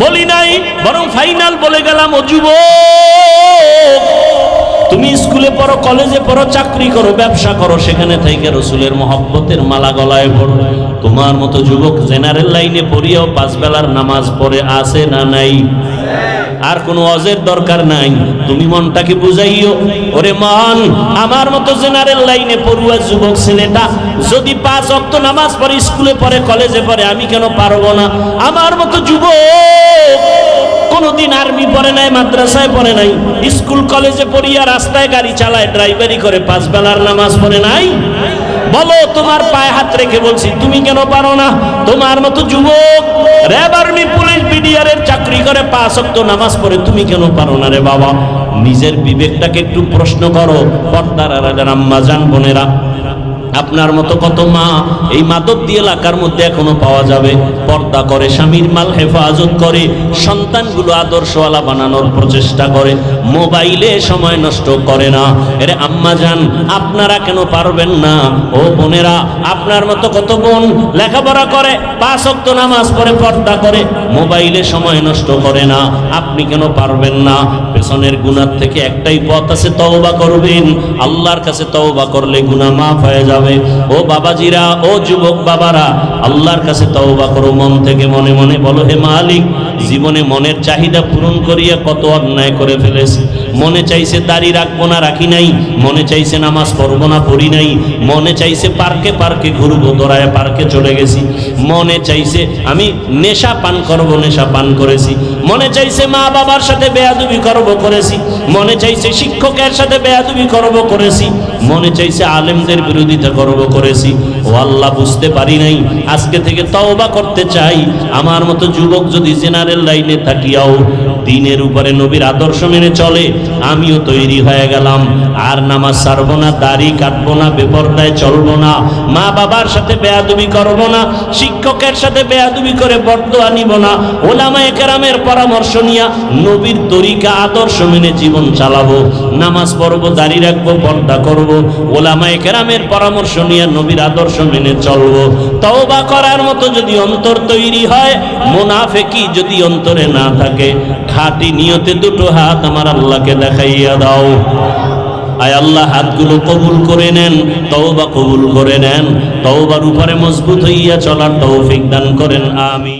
Speaker 1: বলি নাই। বরং ফাইনাল বলে গেলাম, ও যুবক, তুমি স্কুলে পড়ো, কলেজে পড়ো, চাকরি করো, ব্যবসা করো, সেখানে থেকে রসুলের মহব্বতের মালা গলায় পড়ো। তোমার মতো যুবক জেনারেল লাইনে পড়িয়াও 5 বেলার নামাজ পড়ে আছে না নাই? আর কোনো ওয়াজের দরকার নাই। তুমি মনটাকে বুঝাইও, ওরে মন, আমার মতো জেনারেল লাইনে পড়ুয়া যুবক ছেলেটা যদি 5 ওয়াক্ত নামাজ পড়ে, স্কুলে পড়ে, কলেজে পড়ে, আমি কেন পারবো না? আমার মতো যুবক কোনদিন আর্মি পড়ে নাই, মাদ্রাসায় পড়ে নাই, স্কুল কলেজে পড়িয়া রাস্তায় গাড়ি চালায়, ড্রাইভারি করে, 5 বেলার নামাজ পড়ে নাই? বলো, তোমার পায়ে হাত রেখে বলছি, তুমি কেন পারো না? তোমার মতো যুবক র্যাব, আর্মি, পুলিশ, বিডিআরের চাকরি করে, 5 ওয়াক্ত নামাজ পড়ে, তুমি কেন পারো না রে বাবা? নিজের বিবেকটাকে একটু প্রশ্ন করো। পর্দার আড়ালের আম্মা জান বোনেরা, আপনার মতো কত মা এই মাদকদি এলাকার মধ্যে এখনো পাওয়া যাবে, পর্দা করে, স্বামীর মাল হেফাজত করে, সন্তানগুলো আদর্শওয়ালা বানানোর প্রচেষ্টা করে, মোবাইলে সময় নষ্ট করে না। এরে আম্মা জান, আপনারা কেন পারবেন না? ও বোনেরা, আপনার মতো কত বোন লেখাপড়া করে, 5 ওয়াক্ত নামাজ পড়ে, পর্দা করে, মোবাইলে সময় নষ্ট করে না, আপনি কেন পারবেন না? পেছনের গুনাহ থেকে একটাই পথ আছে, তওবা করবেন। আল্লাহর কাছে তওবা করলে গুনাহ মাফ হয়ে যাবে। ও বাবাজিরা, ও যুবক বাবারা, আল্লাহর কাছে তওবা করো মন থেকে, মনে মনে বলো, হে মালিক, জীবনে মনের চাহিদা পূরণ করিয়া কত অন্যায় করে ফেলেছি। মনে চাইছে দাড়ি রাখবো না, রাখি নাই। মনে চাইছে নামাজ পড়বো না, পড়ি নাই। মনে চাইছে পার্কে পার্কে ঘুরবো, দৌড়ায় পার্কে চলে গেছি। মনে চাইছে আমি নেশা পান করবো, নেশা পান করেছি। মনে চাইছে মা বাবার সাথে বেয়াদবি করবো, করেছি। মনে চাইছে শিক্ষকের সাথে বেয়াদবি করবো, করেছি। মনে চাইছে আলেমদের বিরোধিতা করবো, করেছি। ও আল্লাহ, বুঝতে পারি নাই, আজকে থেকে তওবা করতে চাই। আমার মতো যুবক যদি জেনারেল লাইনে থাকিয়াও দিনের উপরে নবীর আদর্শ মেনে চলে, আমিও তৈরি হয়ে গেলাম। আর নামাজ ছাড়বো না, দাড়ি কাটবো না, বেপরদায় চলবো না, মা বাবার সাথে বেয়াদবি করবো না, শিক্ষকের সাথে বেয়াদবি করে বরদোয়া নিব না, ওলামায়ে কেরামের পরামর্শ নিয়া নবীর তরিকা আদর্শ মেনে জীবন চালাবো। নামাজ পড়বো, দাড়ি রাখবো, পর্দা করবো, ওলামায়ে কেরামের পরামর্শ নিয়ে নবীর আদর্শ মেনে চলবো। তওবা করার মতো যদি অন্তর তৈরি হয়, মুনাফিকি যদি অন্তরে না থাকে, খাঁটি নিয়তে দুটো হাত আমার আল্লাহকে দেখাইয়া দাও। আয় আল্লাহ, হাতগুলো কবুল করে নেন, তওবা কবুল করে নেন, তওবার উপরে মজবুত হইয়া চলার তৌফিক দান করেন, আমিন।